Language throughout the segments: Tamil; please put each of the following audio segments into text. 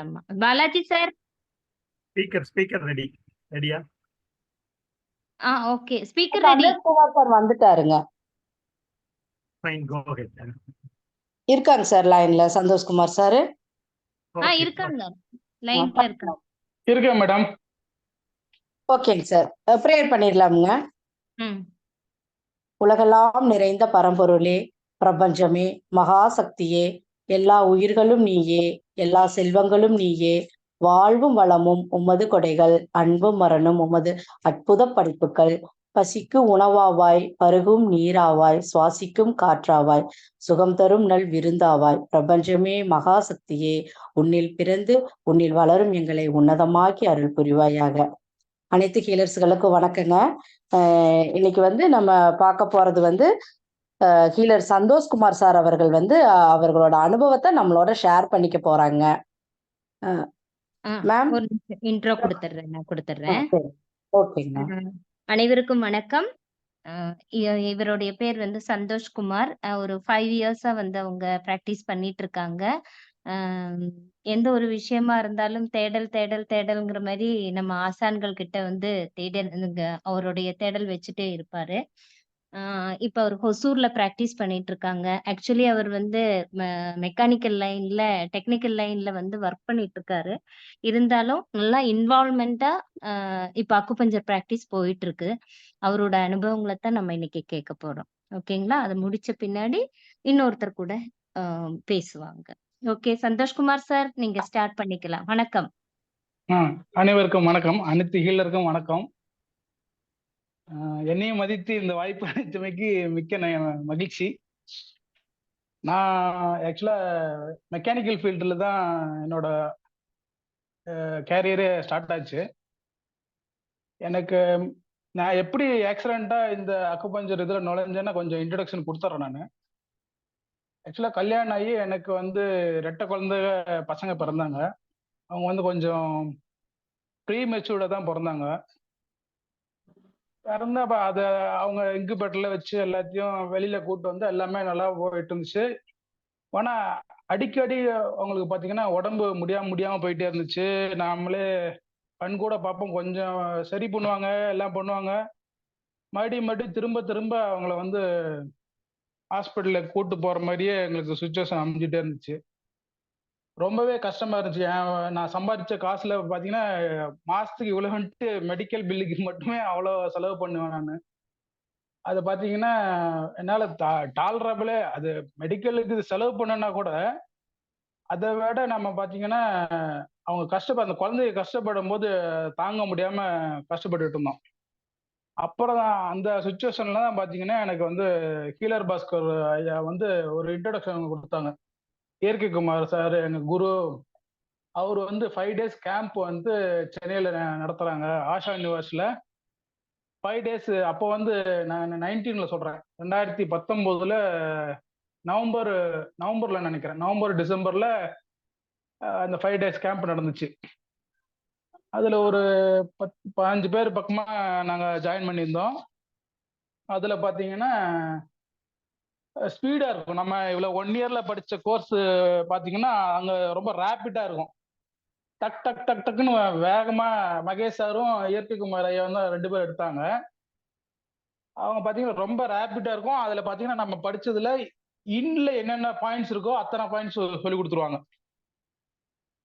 ஆமா. பாலாஜி சார். Speaker ready. ரெடியா? Okay. Speaker ready. Santhoshkumar sir வந்துட்டாருங்க. Fine, go ahead. இருக்காங்க சார் லைன்ல சந்தோஷ்குமார் சார். இருக்காங்க. லைன்ல இருக்காங்க. இருக்கேன் மேடம். ஓகேங்க சார். ப்ரேயர் பண்ணிடலாமுங்க. உலகெல்லாம் நிறைந்த பரம்பொருளே, பிரபஞ்சமே, மகாசக்தியே, எல்லா உயிர்களும் நீயே, எல்லா செல்வங்களும் நீயே, வாழ்வும் வளமும் உமது கொடைகள், அன்பும் மரணும் உமது அற்புத படைப்புகள். பசிக்கு உணவாவாய், பருகும் நீராவாய், சுவாசிக்கும் காற்றாவாய், சுகம் தரும் நல் விருந்தாவாய். பிரபஞ்சமே, மகாசக்தியே, உன்னில் பிறந்து உன்னில் வளரும் எங்களை உன்னதமாக்கி அருள் புரிவாயாக. அனைத்து ஹீலர்ஸ்களுக்கும் வணக்கங்க. இன்னைக்கு நம்ம பார்க்க போறது ஹீலர் சந்தோஷ்குமார் சார் அவர்கள் அவர்களோட அனுபவத்தை நம்மளோட ஷேர் பண்ணிக்க போறாங்க. மேம் இன்ட்ரோ கொடுத்துறேன். ஓகேங்க. அனைவருக்கும் வணக்கம். இவருடைய பேர் சந்தோஷ்குமார். ஒரு 5 இயர்ஸா அவங்க பிராக்டிஸ் பண்ணிட்டு இருக்காங்க. எந்த ஒரு விஷயமா இருந்தாலும் தேடல்ங்கிற மாதிரி நம்ம ஆசான்கள் கிட்ட அவருடைய தேடல் வச்சுட்டே இருப்பாரு. இப்ப அவர் ஹொசூர்ல பிராக்டிஸ் பண்ணிட்டு இருக்காங்க. ஆக்சுவலி அவர் மெக்கானிக்கல் லைன்ல, டெக்னிக்கல் லைன்ல ஒர்க் பண்ணிட்டு இருக்காரு. இருந்தாலும் நல்லா இன்வால்வ்மெண்டா இப்ப அக்குபஞ்சர் பிராக்டிஸ் போயிட்டு இருக்கு. அவரோட அனுபவங்களை தான் நம்ம இன்னைக்கு கேட்க போறோம். ஓகேங்களா? அதை முடிச்ச பின்னாடி இன்னொருத்தர் கூட பேசுவாங்க. ஓகே, சந்தோஷ்குமார் சார், நீங்க ஸ்டார்ட் பண்ணிக்கலாம். வணக்கம். அனைவருக்கும் வணக்கம். அனைத்து ஹீலருக்கும் வணக்கம். என்னையும் மதித்து இந்த வாய்ப்பு அளித்தமைக்கு மிக்க மகிழ்ச்சி. நான் ஆக்சுவலா மெக்கானிக்கல் ஃபீல்டில் தான் என்னோட கேரியரே ஸ்டார்ட் ஆச்சு. எனக்கு நான் எப்படி ஆக்சிடென்ட்டா இந்த அக்குபஞ்சர் இதில் நுழைஞ்சேன்னா கொஞ்சம் இன்ட்ரடக்ஷன் கொடுத்துட்றேன். நான் ஆக்சுவலாக கல்யாணம் ஆகி எனக்கு 2 குழந்தை பசங்க பிறந்தாங்க. அவங்க கொஞ்சம் ப்ரீ மெச்சூர்டாக தான் பிறந்தாங்க. பிறந்தா அதை அவங்க இன்குபேட்டர்ல வச்சு எல்லாத்தையும் வெளியில கூப்பிட்டு எல்லாமே நல்லா போயிட்டு இருந்துச்சு. ஆனா அடிக்கடி அவங்களுக்கு பார்த்தீங்கன்னா உடம்பு முடியாம போயிட்டே இருந்துச்சு. நாமளே கண் கூட பார்ப்போம், கொஞ்சம் சரி பண்ணுவாங்க, எல்லாம் பண்ணுவாங்க. மறுபடியும் திரும்ப திரும்ப அவங்கள ஹாஸ்பிட்டலுக்கு கூட்டு போற மாதிரியே எங்களுக்கு சுச்சுவேஷன் அமைஞ்சிட்டே இருந்துச்சு. ரொம்பவே கஷ்டமா இருந்துச்சு. நான் சம்பாதிச்ச காசுல பாத்தீங்கன்னா மாசத்துக்கு இவ்வளவுன்ட்டு மெடிக்கல் பில்லுக்கு மட்டுமே அவ்வளோ செலவு பண்ணுவேன் நான். அது பாத்தீங்கன்னா என்னால டாலரபிளே, அது மெடிக்கலுக்கு செலவு பண்ணனா கூட அதை விட நம்ம பாத்தீங்கன்னா அவங்க அந்த குழந்தைய கஷ்டப்படும் போது தாங்க முடியாம கஷ்டப்பட்டுட்டு இருந்தோம். அப்புறம் அந்த சுச்சுவேஷன்ல தான் பாத்தீங்கன்னா எனக்கு ஹீலர் பாஸ்கர் ஐயா ஒரு இன்ட்ரோடக்ஷன் கொடுத்தாங்க. இயற்கை குமார் சார் எங்க குரு. அவர் 5 days கேம்ப் சென்னையில நடத்துறாங்க, ஆஷா யூனிவர்ஸ்ல 5 days. அப்போ நான் 19ல சொல்றேன், 2019ல நவம்பர்ல நினைக்கிறேன், டிசம்பர்ல அந்த 5 days கேம்ப் நடந்துச்சு. அதுல ஒரு 15 பேர் பக்கமா நாங்க ஜாயின் பண்ணியிருந்தோம். அதுல பாத்தீங்கன்னா ஸ்பீடா இருக்கும். நம்ம இவ்வளவு 1 yearல படிச்ச கோர்ஸ் பாத்தீங்கன்னா அங்க ரொம்ப ரேபிடா இருக்கும். டக் டக் டக் டக்குன்னு வேகமா மகேஷ் சாரும் இயற்கை குமார் ஐயா 2 பேர் எடுத்தாங்க. அவங்க பாத்தீங்கன்னா ரொம்ப ரேபிடா இருக்கும். அதுல பாத்தீங்கன்னா நம்ம படிச்சதுல இன்ல என்னென்ன பாயிண்ட்ஸ் இருக்கோ அத்தனை பாயிண்ட்ஸ் சொல்லி கொடுத்துருவாங்க.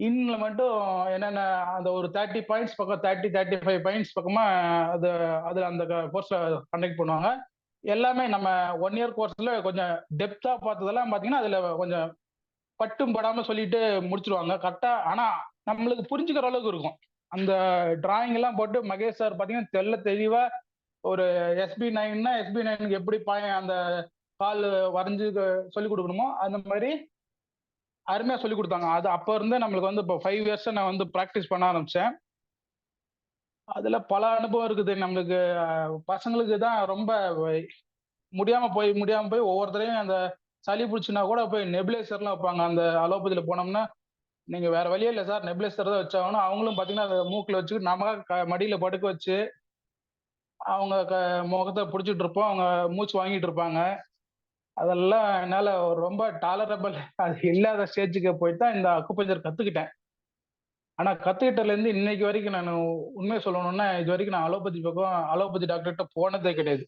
இன்ல மட்டும் என்னென்ன அந்த ஒரு 30 பாயிண்ட்ஸ் பக்கம் 35 பாயிண்ட்ஸ் பக்கமா அதுல அந்த கோர்ஸ்ல கண்டக்ட் பண்ணுவாங்க. எல்லாமே நம்ம 1 year கோர்ஸ்ல கொஞ்சம் டெப்தா பார்த்ததெல்லாம் பாத்தீங்கன்னா அதுல கொஞ்சம் பட்டும் படாம சொல்லிட்டு முடிச்சிருவாங்க கரெக்டா. ஆனா நம்மளுக்கு புரிஞ்சுக்கிற அளவுக்கு இருக்கும். அந்த டிராயிங் எல்லாம் போட்டு மகேஷ் சார் பாத்தீங்கன்னா தெளிவா ஒரு SB9னா SB9க்கு எப்படி அந்த கால் வரைஞ்சு சொல்லி கொடுக்கணுமோ அந்த மாதிரி அருமையா சொல்லி கொடுத்தாங்க. அது அப்ப இருந்து நம்மளுக்கு இப்போ 5 years நான் ப்ராக்டிஸ் பண்ண ஆரம்பிச்சேன். அதுல பல அனுபவம் இருக்குது. நம்மளுக்கு பசங்களுக்கு தான் ரொம்ப முடியாம போய் ஒவ்வொருத்தரையும் அந்த சளி பிடிச்சுன்னா கூட போய் நெபுலைசர்லாம் வைப்பாங்க. அந்த அலோபதியில போனோம்னா நீங்க வேற வழியே இல்லை சார், நெபுலைசர் தான் வச்சாகணும். அவங்களும் பாத்தீங்கன்னா அதை மூக்குல வச்சுக்கிட்டு நமக்கு மடியில படுக்க வச்சு அவங்க முகத்தை பிடிச்சிட்டு இருப்போம், அவங்க மூச்சு வாங்கிட்டு இருப்பாங்க. அதெல்லாம் என்னால ரொம்ப டாலரபிள் அது இல்லாத ஸ்டேஜுக்கு போயிட்டு தான் இந்த அக்குபஞ்சர் கத்துக்கிட்டேன். ஆனா கத்துக்கிட்டதுல இருந்து இன்னைக்கு வரைக்கும் நான் உண்மையை சொல்லணும்னா இது வரைக்கும் நான் அலோபதி டாக்டர்கிட்ட போனதே கிடையாது.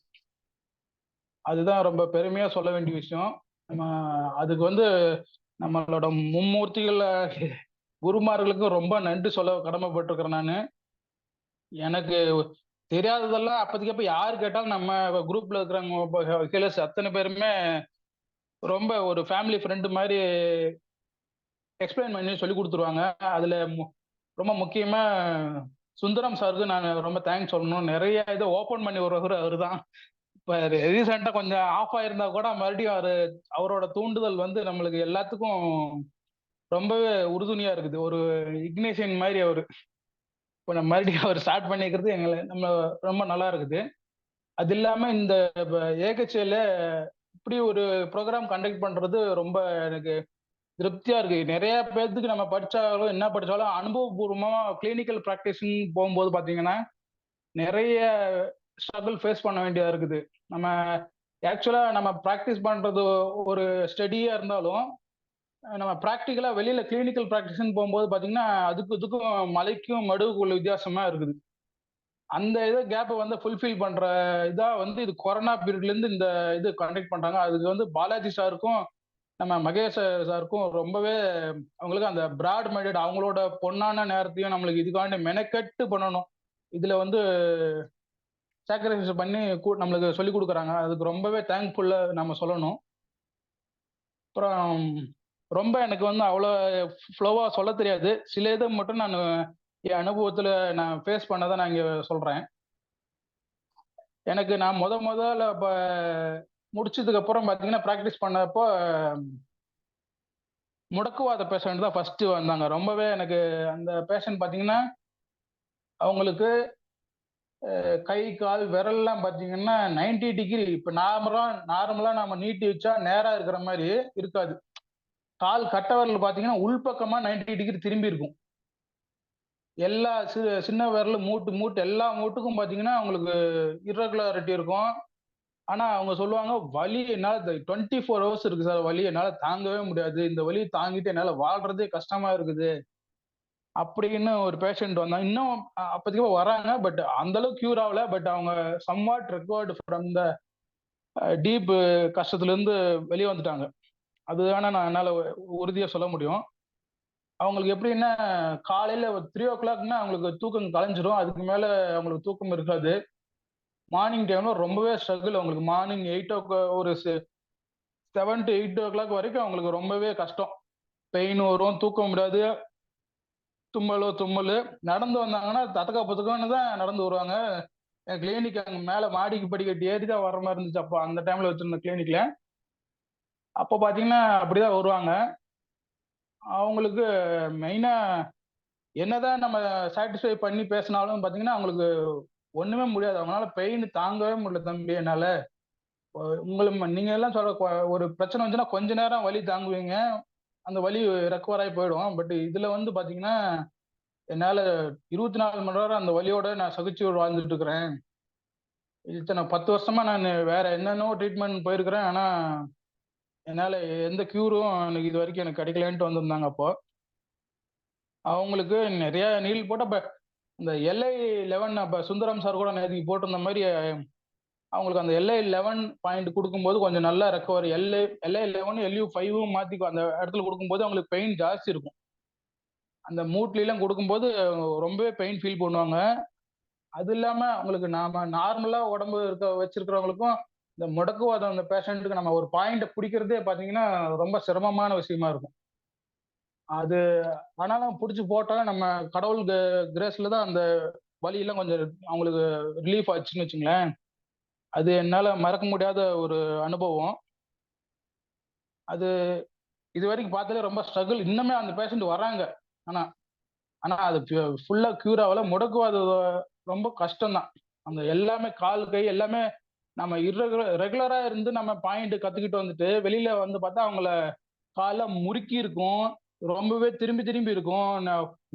அதுதான் ரொம்ப பெருமையா சொல்ல வேண்டிய விஷயம். நம்ம அதுக்கு வந்து நம்மளோட மும்மூர்த்திகள் குருமார்களுக்கும் ரொம்ப நன்றி சொல்ல கடமைப்பட்டிருக்கிறேன் நான். எனக்கு தெரியாததெல்லாம் அப்போதைக்கப்ப யாரு கேட்டாலும் நம்ம குரூப்ல இருக்கிறவங்க ஹீலர்ஸ் அத்தனை பேருமே ரொம்ப ஒரு ஃபேமிலி ஃப்ரெண்டு மாதிரி எக்ஸ்பிளைன் பண்ணி சொல்லி கொடுத்துருவாங்க. அதுல ரொம்ப முக்கியமா சுந்தரம் சாருக்கு நான் ரொம்ப தேங்க்ஸ் சொல்லணும். நிறைய இதை ஓப்பன் பண்ணி வருவார் அவரு தான். இப்ப ரீசெண்டா கொஞ்சம் ஆஃப் ஆயிருந்தா கூட மறுபடியும் அவரோட தூண்டுதல் வந்து நம்மளுக்கு எல்லாத்துக்கும் ரொம்பவே உறுதுணையா இருக்குது. ஒரு இக்னேஷன் மாதிரி அவரு இப்போ நம்ம மறுபடியும் அவர் ஸ்டார்ட் பண்ணிக்கிறது நம்ம ரொம்ப நல்லா இருக்குது. அது இல்லாம இந்த ஏகச்சேல இப்படி ஒரு ப்ரோக்ராம் கண்டக்ட் பண்றது ரொம்ப எனக்கு திருப்தியா இருக்கு. நிறைய பேர்த்துக்கு நம்ம படிச்சாலும் என்ன படிச்சாலும் அனுபவபூர்வமா கிளினிக்கல் ப்ராக்டிஸ்ன்னு போகும்போது பாத்தீங்கன்னா நிறைய ஸ்ட்ரகிள் ஃபேஸ் பண்ண வேண்டியதா இருக்குது. நம்ம ஆக்சுவலா நம்ம ப்ராக்டிஸ் பண்றது ஒரு ஸ்டடியா இருந்தாலும் நம்ம ப்ராக்டிக்கலா வெளியில கிளினிக்கல் ப்ராக்டிஸ்ன்னு போகும்போது பாத்தீங்கன்னா இதுக்கும் மலைக்கும் மடுவுக்குள்ள வித்தியாசமா இருக்குது. அந்த கேப்பை வந்து ஃபுல்ஃபில் பண்ற இதா வந்து இது கொரோனா பீரியட்ல இருந்து இந்த இது கண்டக்ட் பண்றாங்க. அதுக்கு வந்து பாலாஜி சாருக்கும் நம்ம மகேஷ் சாருக்கும் ரொம்பவே அவங்களுக்கு அந்த பிராட் மைண்டட் அவங்களோட பொன்னான நேரத்தையும் நம்மளுக்கு இதுக்காண்டி மெனக்கெட்டு பண்ணணும். இதுல வந்து சாக்ரிஃபைஸ் பண்ணி நம்மளுக்கு சொல்லி கொடுக்குறாங்க. அதுக்கு ரொம்பவே தேங்க்ஃபுல்லா நம்ம சொல்லணும். அப்புறம் ரொம்ப எனக்கு வந்து அவ்வளோ ஃப்ளோவா சொல்ல தெரியாது. சில இதை மட்டும் நான் என் அனுபவத்துல நான் ஃபேஸ் பண்ணதை நான் இங்க சொல்றேன். எனக்கு நான் முதல்ல இப்போ முடிச்சதுக்கு அப்புறம் பார்த்தீங்கன்னா ப்ராக்டிஸ் பண்ணப்போ முடக்குவாத பேஷண்ட் தான் ஃபர்ஸ்ட் வந்தாங்க. ரொம்பவே எனக்கு அந்த பேஷண்ட் பார்த்தீங்கன்னா அவங்களுக்கு கை கால் விரல்லாம் பார்த்தீங்கன்னா 90 டிகிரி. இப்போ நார்மலா நம்ம நீட்டி வச்சா நேரா இருக்கிற மாதிரி இருக்காது. கால் கட்ட விரல் பார்த்தீங்கன்னா உள்பக்கமா 90 டிகிரி திரும்பி இருக்கும். எல்லா சின்ன விரல் மூட்டு எல்லா மூட்டுக்கும் பார்த்தீங்கன்னா அவங்களுக்கு இர்ரெகுலாரிட்டி இருக்கும். ஆனா அவங்க சொல்லுவாங்க வலி என்னால 24 ஹவர்ஸ் இருக்கு சார், வலி என்னால தாங்கவே முடியாது, இந்த வலி தாங்கிட்டு என்னால வாழ்றதே கஷ்டமா இருக்குது அப்படின்னு ஒரு பேஷண்ட் வந்தாங்க. இன்னும் அப்போதைக்கு வராங்க, பட் அந்த அளவுக்கு கியூர் ஆகல. பட் அவங்க somewhat recovered from the deep கஷ்டத்துல இருந்து வெளியே வந்துட்டாங்க. அதுதானே நான் என்னால உறுதியா சொல்ல முடியும். அவங்களுக்கு எப்படின்னா காலையில 3 o'clockனா அவங்களுக்கு தூக்கம் கலைஞ்சிரும். அதுக்கு மேல அவங்களுக்கு தூக்கம் இருக்காது. மார்னிங் டைம்ல ரொம்பவே ஸ்ட்ரகிள். அவங்களுக்கு மார்னிங் 8 ஒரு 7 to 8 o'clock வரைக்கும் அவங்களுக்கு ரொம்பவே கஷ்டம். பெயின் வரும், தூக்க முடியாது, தும்மல். நடந்து வந்தாங்கன்னா தத்தக்கா புத்தக்கன்னு தான் நடந்து வருவாங்க. என் கிளினிக் அங்க மேல மாடிக்கு படிக்கட்டு ஏறி தான் வர மாதிரி இருந்துச்சு. அப்போ அந்த டைம்ல வச்சிருந்த கிளினிக்ல அப்போ பாத்தீங்கன்னா அப்படிதான் வருவாங்க. அவங்களுக்கு மெயினா என்னதான் நம்ம சாட்டிஸ்ஃபை பண்ணி பேசினாலும் பாத்தீங்கன்னா அவங்களுக்கு ஒண்ணுமே முடியாது. அவங்களால பெயின் தாங்கவே முடியல. தம்பி என்னால நீங்க எல்லாம் சொல்ற ஒரு பிரச்சனை வந்துச்சுன்னா கொஞ்ச நேரம் வலி தாங்குவீங்க, அந்த வலி ரெக்கவர் ஆகி போயிடும். பட் இதுல வந்து பாத்தீங்கன்னா என்னால 24 மணி நேரம் அந்த வலியோட நான் சகிச்சு வாழ்ந்துட்டு இருக்கிறேன். இத்தனை 10 வருஷமா நான் வேற என்னென்னோ ட்ரீட்மெண்ட் போயிருக்கிறேன். ஆனா என்னால எந்த கியூரும் எனக்கு இது வரைக்கும் எனக்கு கிடைக்கலன்ட்டு வந்திருந்தாங்க. அப்போ அவங்களுக்கு நிறைய நீல் போட்ட இந்த LI11 அப்ப சுந்தரம் சார் கூட நேற்றுக்கு போட்டிருந்த மாதிரி அவங்களுக்கு அந்த LI11 பாயிண்ட் கொடுக்கும்போது கொஞ்சம் நல்லா ரெக்கவரி. LI11 LU5 மாத்தி அந்த இடத்துல கொடுக்கும்போது அவங்களுக்கு பெயின் ஜாஸ்தி இருக்கும். அந்த மூட்லாம் கொடுக்கும்போது ரொம்பவே பெயின் ஃபீல் பண்ணுவாங்க. அது இல்லாம அவங்களுக்கு நாம நார்மலா உடம்பு வச்சிருக்கிறவங்களுக்கும் இந்த முடக்குவாதம் அந்த பேஷண்ட்டுக்கு நம்ம ஒரு பாயிண்ட பிடிக்கிறதே பாத்தீங்கன்னா ரொம்ப சிரமமான விஷயமா இருக்கும். அது ஆனாலும் பிடிச்சி போட்டாலும் நம்ம கடவுள் கிரேஸ்ல தான் அந்த வலியெல்லாம் கொஞ்சம் அவங்களுக்கு ரிலீஃப் ஆச்சுன்னு வச்சுங்களேன். அது என்னால மறக்க முடியாத ஒரு அனுபவம். அது இது வரைக்கும் பார்த்தாலே ரொம்ப ஸ்ட்ரகிள். இன்னுமே அந்த பேஷண்ட் வராங்க. ஆனா அது ஃபுல்லா கியூர் ஆகல. முடக்குவாதம் ரொம்ப கஷ்டம்தான். அந்த எல்லாமே கால் கை எல்லாமே நம்ம ரெகுலரா இருந்து நம்ம பாயிண்ட் கத்துக்கிட்டு வந்துட்டு வெளியில வந்து பார்த்தா அவங்கள கால முறுக்கி இருக்கும், ரொம்பவே திரும்பி இருக்கும்.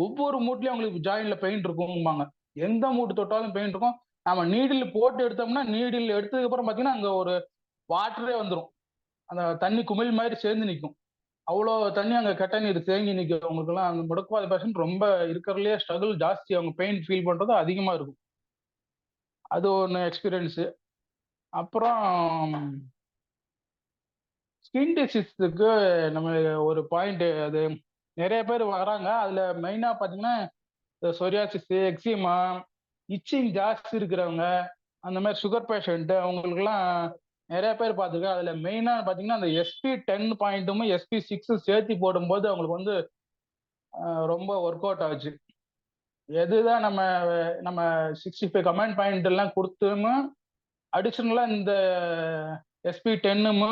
ஒவ்வொரு மூட்லயும் அவங்களுக்கு ஜாயின்ல பெயின் இருக்கும்பாங்க. எந்த மூட்டு தொட்டாலும் பெயின் இருக்கும். நம்ம நீடில் போட்டு எடுத்தோம்னா நீடில் எடுத்ததுக்கு அப்புறம் பாத்தீங்கன்னா அங்க ஒரு வாட்டரே வந்துடும். அந்த தண்ணி குமிழ் மாதிரி சேர்ந்து நிற்கும். அவ்வளோ தண்ணி அங்கே கெட்ட நீர் தேங்கி நிற்கும். அவங்களுக்குலாம் அந்த முடக்குவாத பேஷண்ட் ரொம்ப இருக்கிறதுலே ஸ்ட்ரகிள் ஜாஸ்தி, அவங்க பெயின் ஃபீல் பண்ணுறது அதிகமாக இருக்கும். அது ஒன்று எக்ஸ்பீரியன்ஸு. அப்புறம் ஸ்கின் டிசீஸுக்கு நம்ம ஒரு பாயிண்ட், அது நிறைய பேர் வராங்க. அதில் மெயினாக பார்த்தீங்கன்னா இந்த சொரியாசிஸ், எக்ஸிமா, இச்சிங் ஜாஸ்தி இருக்கிறவங்க, அந்த மாதிரி சுகர் பேஷண்ட்டு, அவங்களுக்குலாம் நிறைய பேர் பார்த்துருக்கேன். அதில் மெயினாக பார்த்தீங்கன்னா அந்த SP10 பாயிண்ட்டும் SP6 சேர்த்து போடும்போது அவங்களுக்கு வந்து ரொம்ப ஒர்க் அவுட் ஆச்சு. எதுதான் நம்ம நம்ம 65 கமெண்ட் பாயிண்ட் எல்லாம் கொடுத்துமோ அடிஷனலாக இந்த SP10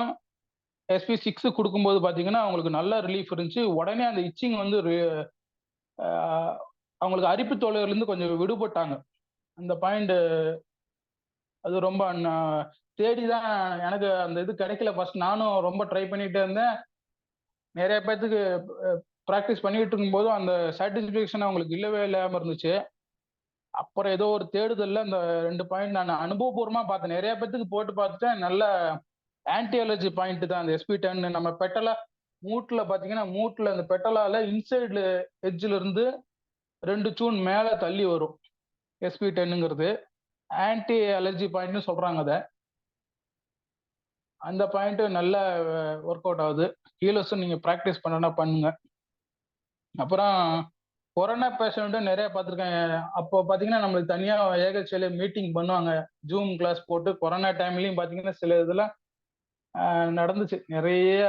SP6 கொடுக்கும்போது பார்த்தீங்கன்னா அவங்களுக்கு நல்ல ரிலீஃப் இருந்துச்சு. உடனே அந்த இச்சிங் வந்து அவங்களுக்கு அரிப்பு தொல்லையிலேருந்து கொஞ்சம் விடுபட்டாங்க. அந்த பாயிண்ட் அது ரொம்ப தேடி தான் எனக்கு அந்த இது கிடைக்கல. ஃபர்ஸ்ட் நானும் ரொம்ப ட்ரை பண்ணிட்டு இருந்தேன். நிறைய பேர்த்துக்கு ப்ராக்டிஸ் பண்ணிட்டு இருக்கும்போதும் அந்த சாட்டிஸ்ஃபேக்ஷன் அவங்களுக்கு இல்லவே இல்லாமல் இருந்துச்சு. அப்புறம் ஏதோ ஒரு தேடுதல்ல அந்த 2 பாயிண்ட் நான் அனுபவபூர்வமாக பார்த்தேன். நிறைய பேர்த்துக்கு போட்டு பார்த்துட்டேன். நல்ல ஆன்டி அலர்ஜி பாயிண்ட் தான் அந்த SP10. நம்ம பெட்டலா மூட்டில் பார்த்தீங்கன்னா மூட்டில் அந்த பெட்டலால இன்சைடு எட்ஜில் இருந்து 2 சூன் மேலே தள்ளி வரும் SP10ங்கிறது. ஆன்டி அலர்ஜி பாயிண்ட்னு சொல்றாங்க அதை. அந்த பாயிண்ட் நல்லா ஒர்க் அவுட் ஆகுது. ஹீலர்ஸும் நீங்க ப்ராக்டிஸ் பண்ணனா பண்ணுங்க. அப்புறம் கொரோனா பேஷண்ட்டும் நிறைய பார்த்துருக்கேன். அப்போ பார்த்தீங்கன்னா நம்மளுக்கு தனியாக ஏகச்சில மீட்டிங் பண்ணுவாங்க, ஜூம் கிளாஸ் போட்டு. கொரோனா டைம்லையும் பார்த்தீங்கன்னா சில இதெல்லாம் நடந்துச்சு. நிறைய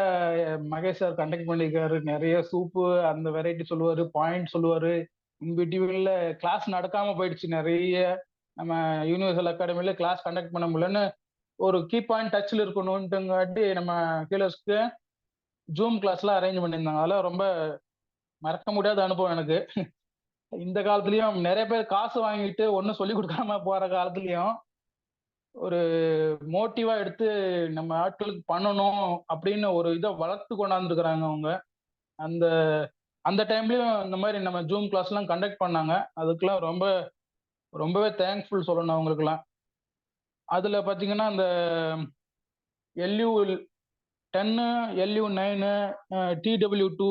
மகேஷ் சார் கண்டக்ட் பண்ணியிருக்காரு. நிறைய சூப்பு அந்த வெரைட்டி சொல்லுவார், பாயிண்ட் சொல்லுவார். இன்பிட்வீனில் கிளாஸ் நடக்காம போயிடுச்சு. நிறைய நம்ம யூனிவர்சல் அகாடமியில கிளாஸ் கண்டக்ட் பண்ண முடியலன்னு ஒரு கீ பாயிண்ட் டச்சில் இருக்கணும்ட்டுங்காட்டி நம்ம கீழர்ஸ்க்கு ஜூம் கிளாஸ்லாம் அரேஞ்ச் பண்ணியிருந்தாங்க. அதெல்லாம் ரொம்ப மறக்க முடியாத அனுபவம் எனக்கு. இந்த காலத்துலயும் நிறைய பேர் காசு வாங்கிட்டு ஒன்றும் சொல்லி கொடுக்காம போற காலத்துலயும் ஒரு மோட்டிவா எடுத்து நம்ம ஆட்களுக்கு பண்ணணும் அப்படின்னு ஒரு இதை வளர்த்து கொண்டாந்துருக்குறாங்க அவங்க. அந்த அந்த டைம்லயும் இந்த மாதிரி நம்ம ஜூம் கிளாஸ் எல்லாம் கண்டக்ட் பண்ணாங்க. அதுக்கெல்லாம் ரொம்பவே தேங்க்ஃபுல் சொல்லணும் அவங்களுக்குலாம். அதுல பாத்தீங்கன்னா அந்த LU10, LU9, TW2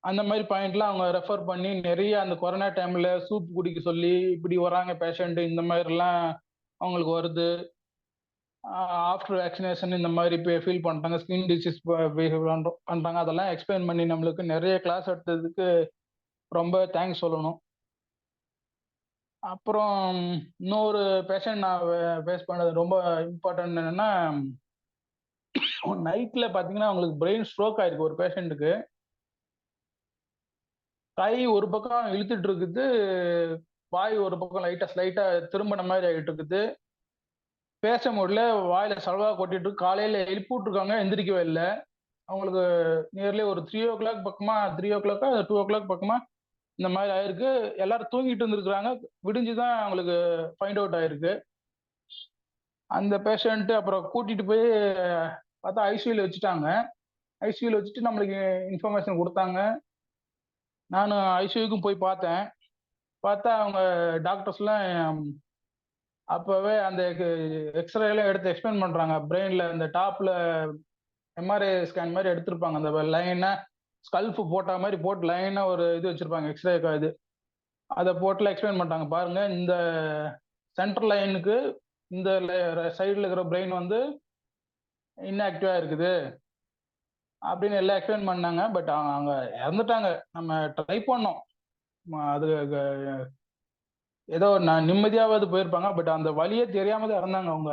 அந்த மாதிரி பாயிண்ட்லாம் அவங்க ரெஃபர் பண்ணி நிறைய அந்த கொரோனா டைம்ல சூப் குடிக்க சொல்லி, இப்படி வராங்க பேஷண்ட், இந்த மாதிரிலாம் அவங்களுக்கு வருது, ஆஃப்டர் வேக்சினேஷன் இந்த மாதிரி ஃபீல் பண்ணிட்டாங்க, ஸ்கின் டிசீஸ் பண்றாங்க, அதெல்லாம் எக்ஸ்பிளைன் பண்ணி நம்மளுக்கு நிறைய கிளாஸ் எடுத்ததுக்கு ரொம்ப தேங்க்ஸ் சொல்லணும். அப்புறம் இன்னொரு பேஷண்ட் நான் ஃபேஸ் பண்ணது ரொம்ப இம்பார்ட்டன்ட் என்னன்னா, நைட்ல பாத்தீங்கன்னா அவங்களுக்கு பிரெயின் ஸ்ட்ரோக் ஆயிருக்கு ஒரு பேஷண்ட்டுக்கு. கை ஒரு பக்கம் இழுத்துட்டு இருக்குது, வாய் ஒரு பக்கம் ஸ்லைட்டா திரும்பின மாதிரி ஆகிட்டு இருக்குது. பேச முடியல, வாயில சலவா கொட்டிட்டு இருக்கு. காலையில எழுப்பி விட்டுருக்காங்க, எந்திரிக்கவே இல்லை. அவங்களுக்கு நியர்லி ஒரு 3 o'clock பக்கமா, 3 o'clock 2 o'clock பக்கமா இந்த மாதிரி ஆயிருக்கு. எல்லாரும் தூங்கிட்டு இருந்திருக்கிறாங்க. விடிஞ்சுதான் அவங்களுக்கு ஃபைண்ட் அவுட் ஆயிருக்கு. அந்த பேஷண்ட் அப்புறம் கூட்டிட்டு போய் பார்த்தா ஐசியூல வச்சுட்டாங்க. ஐசியூல வச்சுட்டு நம்மளுக்கு இன்ஃபர்மேஷன் கொடுத்தாங்க. நானும் ஐசியூக்கும் போய் பார்த்தேன். பார்த்தா அவங்க டாக்டர்ஸ்லாம் அப்பவே அந்த எக்ஸ்ரேலாம் எடுத்து எக்ஸ்பிளைன் பண்றாங்க. பிரெயின்ல அந்த டாப்ல MRI ஸ்கேன் மாதிரி எடுத்திருப்பாங்க. அந்த லைனா ஸ்கல்ஃப் போட்ட மாதிரி போட்டு லைனா ஒரு இது வச்சிருப்பாங்க, எக்ஸ்ரே இது. அதை போட்டுல எக்ஸ்பிளைன் பண்றாங்க. பாருங்க, இந்த சென்ட்ரல் லைனுக்கு இந்த சைடுல இருக்கிற பிரெயின் வந்து இன்ஆக்டிவா இருக்குது அப்படின்னு எல்லாம் எக்ஸ்பிளைன் பண்ணாங்க. பட் அவங்க இறந்துட்டாங்க. நம்ம ட்ரை பண்ணோம், அது ஏதோ நான் நிம்மதியாவது போயிருப்பாங்க. பட் அந்த வழியே தெரியாம தான் இறந்தாங்க அவங்க.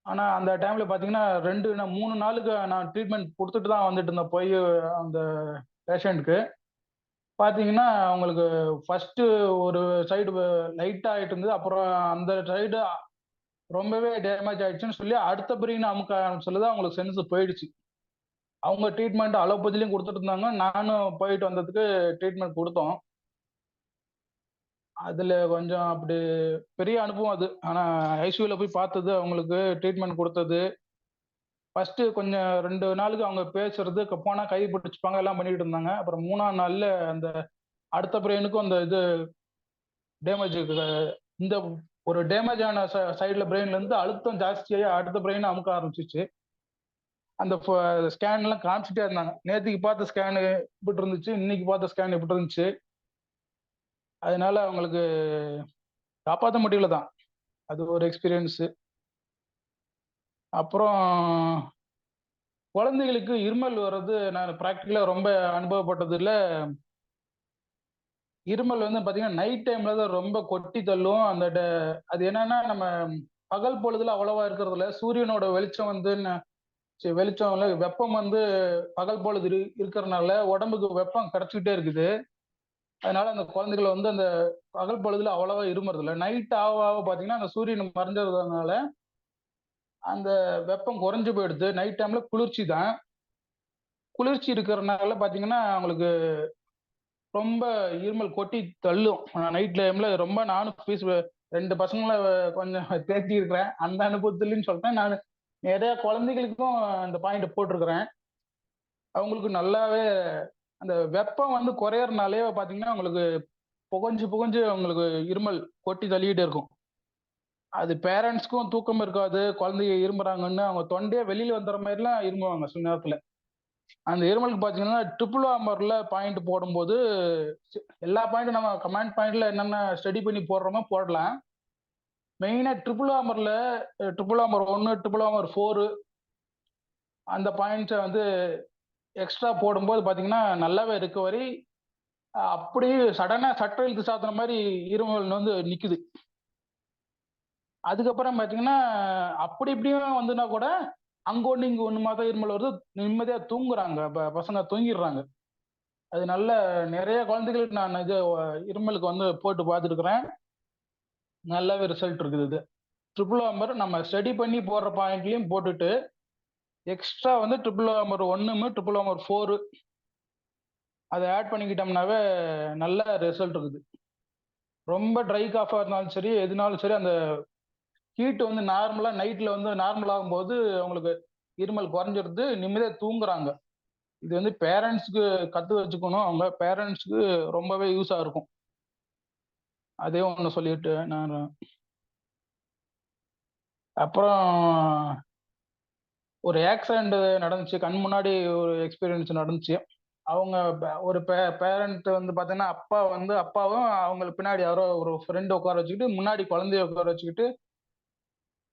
ஆனா அந்த டைம்ல பாத்தீங்கன்னா 3 நாளுக்கு நான் ட்ரீட்மெண்ட் கொடுத்துட்டு தான் வந்துட்டு இருந்தேன். போய் அந்த பேஷண்ட்க்கு பாத்தீங்கன்னா அவங்களுக்கு ஃபர்ஸ்ட் ஒரு சைடு லைட்டா ஆயிட்டு இருந்தது. அப்புறம் அந்த சைடு ரொம்பவே டேமேஜ் ஆயிடுச்சுன்னு சொல்லி அடுத்த பிரெயின் அமுக்க ஆரம்பிச்சுதான் அவங்களுக்கு சென்ஸ் போயிடுச்சு. அவங்க ட்ரீட்மெண்ட் அலோபதிலையும் கொடுத்துட்டு இருந்தாங்க. நானும் போயிட்டு வந்ததுக்கு ட்ரீட்மெண்ட் கொடுத்தோம். அதுல கொஞ்சம் அப்படி பெரிய அனுபவம் அது. ஆனா ஐசியூல போய் பார்த்தது, அவங்களுக்கு ட்ரீட்மெண்ட் கொடுத்தது, ஃபர்ஸ்ட் கொஞ்சம் 2 நாளுக்கு அவங்க பேசுறது, போனா கை பிடிச்சுப்பாங்க, எல்லாம் பண்ணிட்டு இருந்தாங்க. அப்புறம் 3ஆம் நாள்ல அந்த அடுத்த பிரெயினுக்கும் அந்த இது டேமேஜ், இந்த ஒரு டேமேஜ் ஆன சைடுல பிரெயின்ல இருந்து அழுத்தம் ஜாஸ்தியாகி அடுத்த பிரெயின் அமுக்க ஆரம்பிச்சிச்சு. அந்த ஸ்கேன் எல்லாம் காமிச்சிட்டே இருந்தாங்க. நேற்றுக்கு பார்த்த ஸ்கேனு இப்படி இருந்துச்சு, இன்னைக்கு பார்த்த ஸ்கேன் எப்படி இருந்துச்சு. அதனால அவங்களுக்கு காப்பாற்ற முடியல தான். அது ஒரு எக்ஸ்பீரியன்ஸு. அப்புறம் குழந்தைகளுக்கு இருமல் வர்றது நான் ப்ராக்டிக்கலா ரொம்ப அனுபவப்பட்டது இல்லை. இருமல் வந்து பாத்தீங்கன்னா நைட் டைம்ல தான் ரொம்ப கொட்டி தள்ளும். அது என்னன்னா நம்ம பகல் பொழுதுல அவ்வளவா இருக்கிறது இல்ல. சூரியனோட வெளிச்சம் வந்து வெளிச்சம் இல்ல, வெப்பம் வந்து பகல் பொழுது இருக்கிறதுனால உடம்புக்கு வெப்பம் கிடைச்சிக்கிட்டே இருக்குது. அதனால அந்த குழந்தைகளை வந்து அந்த பகல் பொழுதுல அவ்வளவா இருமறது இல்லை. நைட் ஆக ஆக பாத்தீங்கன்னா அந்த சூரியன் மறைஞ்சதுனால அந்த வெப்பம் குறைஞ்சு போயிடுது. நைட் டைம்ல குளிர்ச்சி தான். குளிர்ச்சி இருக்கிறதுனால பாத்தீங்கன்னா அவங்களுக்கு ரொம்ப இருமல் கொட்டி தள்ளும். நைட் டைம்ல ரொம்ப நானும் ஃபீஸ் 2 பசங்களை கொஞ்சம் தேத்தி இருக்கிறேன். அந்த அனுபவத்துலன்னு சொல்றேன். நான் நிறைய குழந்தைகளுக்கும் அந்த பாயிண்ட் போட்டிருக்கிறேன். அவங்களுக்கு நல்லாவே அந்த வெப்பம் வந்து குறையறனாலே பாத்தீங்கன்னா அவங்களுக்கு புகஞ்சு புகஞ்சு அவங்களுக்கு இருமல் கொட்டி தள்ளிக்கிட்டே இருக்கும். அது பேரண்ட்ஸ்க்கும் தூக்கம் இருக்காது. குழந்தைங்க இருமுறாங்கன்னு அவங்க தொண்டையே வெளியில வந்துற மாதிரிலாம் இருமுவாங்க சில நேரத்துல. அந்த இருமலுக்கு பாத்தீங்கன்னா ட்ரிபிள் ஆமர்ல பாயிண்ட் போடும்போது எல்லா பாயிண்ட்டும் நம்ம கமாண்ட் பாயிண்ட்ல என்னென்ன ஸ்டடி பண்ணி போடுறோமோ போடலாம். மெயினா ட்ரிபிள் ஆமர் 1, ட்ரிபிள் ஆமர் 4 அந்த பாயிண்ட்ஸை வந்து எக்ஸ்ட்ரா போடும்போது பாத்தீங்கன்னா நல்லாவே ரிகவரி. அப்படி சடனா சட்ட இழுத்து சாத்துற மாதிரி இருமல் வந்து நிக்குது. அதுக்கப்புறம் பாத்தீங்கன்னா அப்படி இப்படியும் வந்துன்னா கூட அங்க ஒண்ணு இங்க ஒண்ணு மாதிரி இருமல் வருது. நிம்மதியா தூங்குறாங்க, பசங்க தூங்கிடுறாங்க. அது நல்ல நிறைய குழந்தைகளுக்கு நான் இது இருமலுக்கு வந்து போட்டு பார்த்துருக்குறேன். நல்லாவே ரிசல்ட் இருக்குது. இது ட்ரிபிள் ஆமர் நம்ம ஸ்டடி பண்ணி போடுற பாயிண்ட்லயும் போட்டுட்டு எக்ஸ்ட்ரா வந்து ட்ரிபிள் ஆமர் 1, ட்ரிபிள் ஆமர் 4 அதை ஆட் பண்ணிக்கிட்டோம்னாவே நல்ல ரிசல்ட் இருக்குது. ரொம்ப ட்ரை காஃபா இருந்தாலும் சரி, எதுனாலும் சரி, அந்த ஹீட் வந்து நார்மலா நைட்ல வந்து நார்மல் ஆகும்போது அவங்களுக்கு இருமல் குறைஞ்சிருது, நிம்மதியா தூங்குறாங்க. இது வந்து பேரண்ட்ஸ்க்கு கத்து வச்சுக்கணும். அவங்க பேரண்ட்ஸ்க்கு ரொம்பவே யூஸா இருக்கும். அதே ஒண்ணு சொல்லிட்டு நான் அப்புறம் ஒரு ஆக்சிடென்ட் நடந்துச்சு. கண் முன்னாடி ஒரு எக்ஸ்பீரியன்ஸ் நடந்துச்சு. அவங்க ஒரு பேரண்ட் வந்து பாத்தீங்கன்னா அப்பாவும் அவங்களுக்கு பின்னாடி யாரோ ஒரு ஃப்ரெண்ட் உட்கார வச்சுக்கிட்டு முன்னாடி குழந்தைய உட்கார வச்சுக்கிட்டு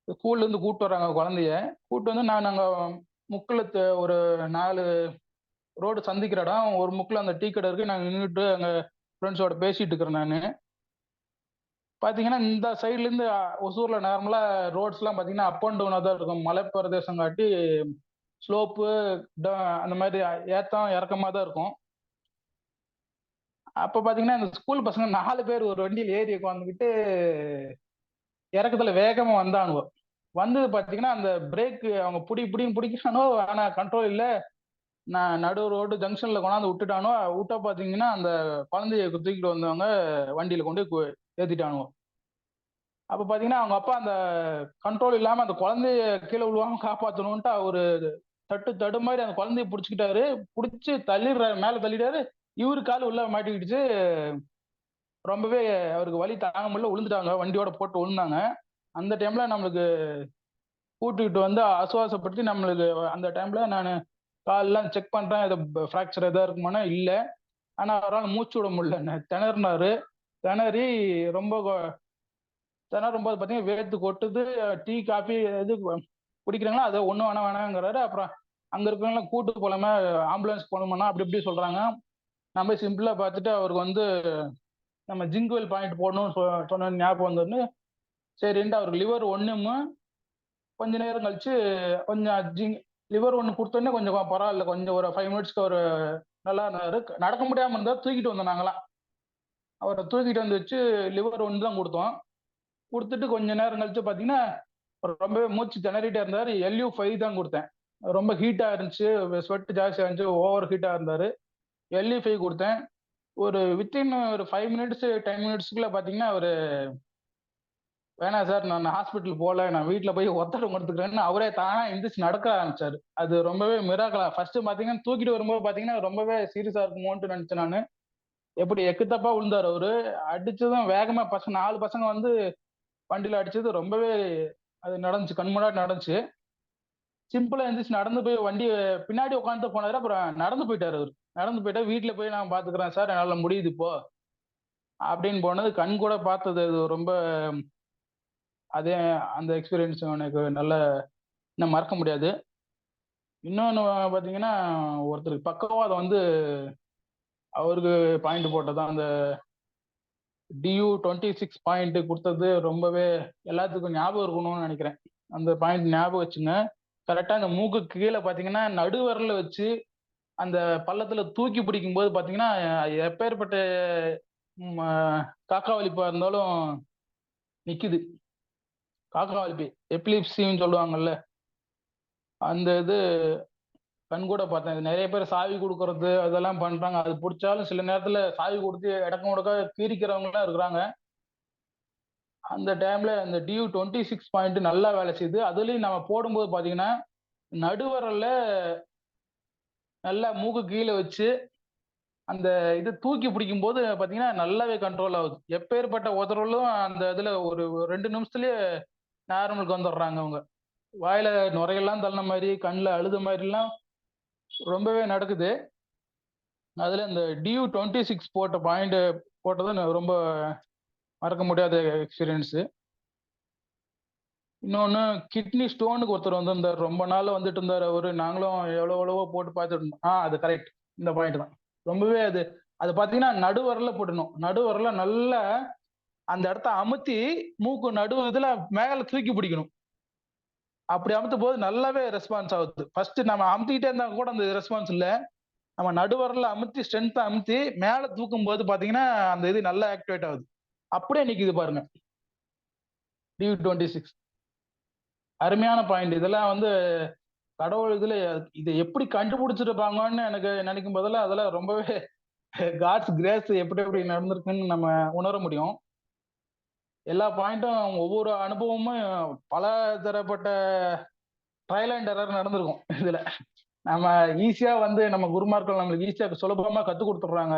ஸ்கூல்ல இருந்து கூப்பிட்டு வர்றாங்க. குழந்தைய கூப்பிட்டு வந்து நான் அங்க முக்குல ஒரு 4 ரோடு சந்திக்கிற இடம், ஒரு முக்குல அந்த டீ கடை இருக்கு. நாங்க நின்றுட்டு அங்க ஃப்ரெண்ட்ஸோட பேசிட்டு இருக்கிறேன். நான் பாத்தீங்கன்னா இந்த சைட்ல இருந்து ஒசூர்ல நார்மலா ரோட்ஸ் எல்லாம் பாத்தீங்கன்னா அப் அண்ட் டவுனா தான் இருக்கும். மலை பிரதேசம் காட்டி ஸ்லோப்பு அந்த மாதிரி ஏத்தம் இறக்கமா தான் இருக்கும். அப்ப பாத்தீங்கன்னா இந்த ஸ்கூல் பசங்க 4 பேர் ஒரு வண்டியில் ஏறி உட்காந்துக்கிட்டு இறக்கத்துல வேகமா வந்தானுவோ. வந்து பாத்தீங்கன்னா அந்த பிரேக் அவங்க பிடிக்கிறானோ, ஆனா கண்ட்ரோல் இல்ல. நான் நடு ரோடு ஜங்ஷன்ல கொண்டாந்து விட்டா பாத்தீங்கன்னா அந்த குழந்தைய தூக்கிட்டு வந்தவங்க வண்டியில கொண்டு ஏத்திட்டானுவோ. அப்ப பாத்தீங்கன்னா அவங்க அப்பா அந்த கண்ட்ரோல் இல்லாம அந்த குழந்தைய கீழே விழுவாம காப்பாற்றணும்ட்டு அவரு தடு மாதிரி அந்த குழந்தைய பிடிச்சிக்கிட்டாரு. பிடிச்சி தள்ளிடுறாரு, மேல தள்ளிட்டாரு. இவரு கால் உள்ள மாட்டிக்கிடுச்சு. ரொம்பவே அவருக்கு வலி தாங்க முடியல, விழுந்துட்டாங்க. வண்டியோட போட்டு விழுந்தாங்க. அந்த டைம்ல நம்மளுக்கு கூட்டிகிட்டு வந்து ஆசுவாசப்படுத்தி நம்மளுக்கு அந்த டைம்ல நான் கால்லாம் செக் பண்றேன், இது ஃப்ராக்சர் எதாவது இருக்குமானா இல்ல. ஆனா அவரால் மூச்சு விட முடியல, திணறினாரு. திணறி ரொம்ப திணறும்போது பாத்தீங்கன்னா வேர்த்து கொட்டுது. டீ காஃபி இது குடிக்கிறாங்களா, அதை ஒன்றும் வேணாங்கிறாரு. அப்புறம் அங்க இருக்கிறவங்க கூட்டு போலாம, ஆம்புலன்ஸ் போகணுமானா அப்படி இப்படி சொல்றாங்க. நம்ம சிம்பிளா பார்த்துட்டு அவருக்கு வந்து நம்ம ஜிங்குவல் பாயிண்ட் போடணும்னு சொன்ன ஞாபகம் வந்தோன்னு சரின்ட்டு அவருக்கு லிவர் 1 கொஞ்ச நேரம் கழிச்சு கொஞ்சம் லிவர் 1 கொடுத்தோன்னே கொஞ்சம் பரவாயில்ல. கொஞ்சம் ஒரு 5 மினிட்ஸ்க்கு ஒரு நல்லா இருந்தாரு. நடக்க முடியாம இருந்தா தூக்கிட்டு வந்தோம் நாங்களாம். அவரை தூக்கிட்டு வந்து வச்சு லிவர் 1 தான் கொடுத்தோம். கொடுத்துட்டு கொஞ்ச நேரம் கழிச்சு பாத்தீங்கன்னா ரொம்பவே மூச்சு திணறிட்டே இருந்தாரு. LU5 தான் கொடுத்தேன். ரொம்ப ஹீட்டா இருந்துச்சு, ஸ்வெட் ஜாஸ்தியா இருந்துச்சு, ஓவர் ஹீட்டா இருந்தாரு. LU5 கொடுத்தேன். ஒரு வித்தின் ஒரு 5 மினிட்ஸ் 10 மினிட்ஸ்க்குள்ள பாத்தீங்கன்னா அவரு வேணாம் சார், நான் ஹாஸ்பிட்டல் போகல, நான் வீட்டுல போய் ஒத்தடம் கொடுத்துக்கிறேன்னு அவரே தானா எந்திரிச்சு நடக்க ஆரம்பிச்சாரு. அது ரொம்பவே மிராக்கலா. ஃபர்ஸ்ட் பாத்தீங்கன்னா தூக்கிட்டு வரும்போது பாத்தீங்கன்னா ரொம்பவே சீரியஸா இருக்குமோன்ட்டு நினைச்சேன் நானு. எப்படி எக்குத்தப்பா விழுந்தாரு அவரு. அடிச்சதும் வேகமா 4 பசங்க வந்து வண்டியில அடிச்சது ரொம்பவே அது நடந்துச்சு, கண் முன்னாடி நடந்துச்சு. சிம்பிளா எந்திரிச்சு நடந்து போய் வண்டி பின்னாடி உட்காந்து போனாரு. அப்புறம் நடந்து போயிட்டாரு அவரு. நடந்து போயிட்டா வீட்டுல போய் நான் பாத்துக்கிறேன் சார், என்னால முடியுது இப்போ அப்படின்னு போனது. கண் கூட பார்த்தது அது ரொம்ப, அதே அந்த எக்ஸ்பீரியன்ஸ் எனக்கு நல்ல இன்னும் மறக்க முடியாது. இன்னொன்னு பாத்தீங்கன்னா, ஒருத்தருக்கு பக்கவாதம் வந்து அவருக்கு பாயிண்ட் போட்டதான் அந்த DU-26 பாயிண்ட் கொடுத்தது ரொம்பவே எல்லாத்துக்கும் ஞாபகம் இருக்கணும்னு நினைக்கிறேன். அந்த பாயிண்ட் ஞாபகம் வச்சுங்க. கரெக்டா அந்த மூக்கு கீழே பாத்தீங்கன்னா நடுவரல வச்சு அந்த பள்ளத்துல தூக்கி பிடிக்கும் போது பாத்தீங்கன்னா எப்பேற்பட்ட காக்கா வலிப்பா இருந்தாலும் நிக்குது. காக்கா வலிப்பு எபிலிப்சின்னு சொல்லுவாங்கல்ல, அந்த இது கண் கூட பார்த்தேன். இது நிறைய பேர் சாவி கொடுக்கறது அதெல்லாம் பண்றாங்க. அது பிடிச்சாலும் சில நேரத்துல சாவி கொடுத்து இடக்க முடக்க கீரிக்கிறவங்க எல்லாம் இருக்கிறாங்க. அந்த டைம்ல அந்த DU-26 பாயிண்ட் நல்லா வேலை செய்யுது. அதுலயும் நம்ம போடும்போது பாத்தீங்கன்னா நடுவரல்ல நல்லா மூக்கு கீழே வச்சு அந்த இது தூக்கி பிடிக்கும் போது பாத்தீங்கன்னா நல்லாவே கண்ட்ரோல் ஆகுது. எப்பேற்பட்ட உதறலும் அந்த இதுல ஒரு 2 நிமிஷத்துலயே நார்மலுக்கு வந்துடுறாங்க அவங்க. வாயில நுரையெல்லாம் தள்ளின மாதிரி, கண்ணுல அழுத மாதிரி எல்லாம் ரொம்பவே நடக்குது. அதுல இந்த DU-26 போட்ட பாயிண்ட் போட்டது ரொம்ப மறக்க முடியாத எக்ஸ்பீரியன்ஸ். இன்னொன்னு கிட்னி ஸ்டோனுக்கு ஒருத்தர் வந்திருந்தார். ரொம்ப நாள் வந்துட்டு இருந்தாரு அவரு. நாங்களும் எவ்வளவோ போட்டு பார்த்துட்டு இருந்தோம். அது கரெக்ட், இந்த பாயிண்ட் தான். ரொம்பவே அது பாத்தீங்கன்னா நடுவரல போடணும். நடுவரல நல்லா அந்த இடத்த அமுத்தி மூக்கு நடு இதுல மேல தூக்கி பிடிக்கணும். அப்படி அமுத்தும் போது நல்லாவே ரெஸ்பான்ஸ் ஆகுது. ஃபர்ஸ்ட் நம்ம அமுத்திக்கிட்டே இருந்தா கூட அந்த ரெஸ்பான்ஸ் இல்ல. நம்ம நடுவரல அமுத்தி ஸ்ட்ரென்த்தா அமுத்தி மேல தூக்கும் போது பாத்தீங்கன்னா அந்த இது நல்லா ஆக்டிவேட் ஆகுது. அப்படியே நிக்குது பாருங்க DU-26. அருமையான பாயிண்ட். இதெல்லாம் வந்து கடவுள் இதுல இதை எப்படி கண்டுபிடிச்சிருப்பாங்கன்னு எனக்கு நினைக்கும் போதெல்லாம் அதெல்லாம் ரொம்பவே காட்ஸ் கிரேஸ் எப்படி எப்படி நடந்திருக்குன்னு நம்ம உணர முடியும். எல்லா பாயிண்ட்டும் ஒவ்வொரு அனுபவமும் பல தரப்பட்ட ட்ரையல் அண்ட் எரர் நடந்திருக்கும். இதுல நம்ம ஈஸியா வந்து நம்ம குருமார்கள் நம்மளுக்கு ஈஸியா சுலபமா கத்து கொடுத்துட்றாங்க.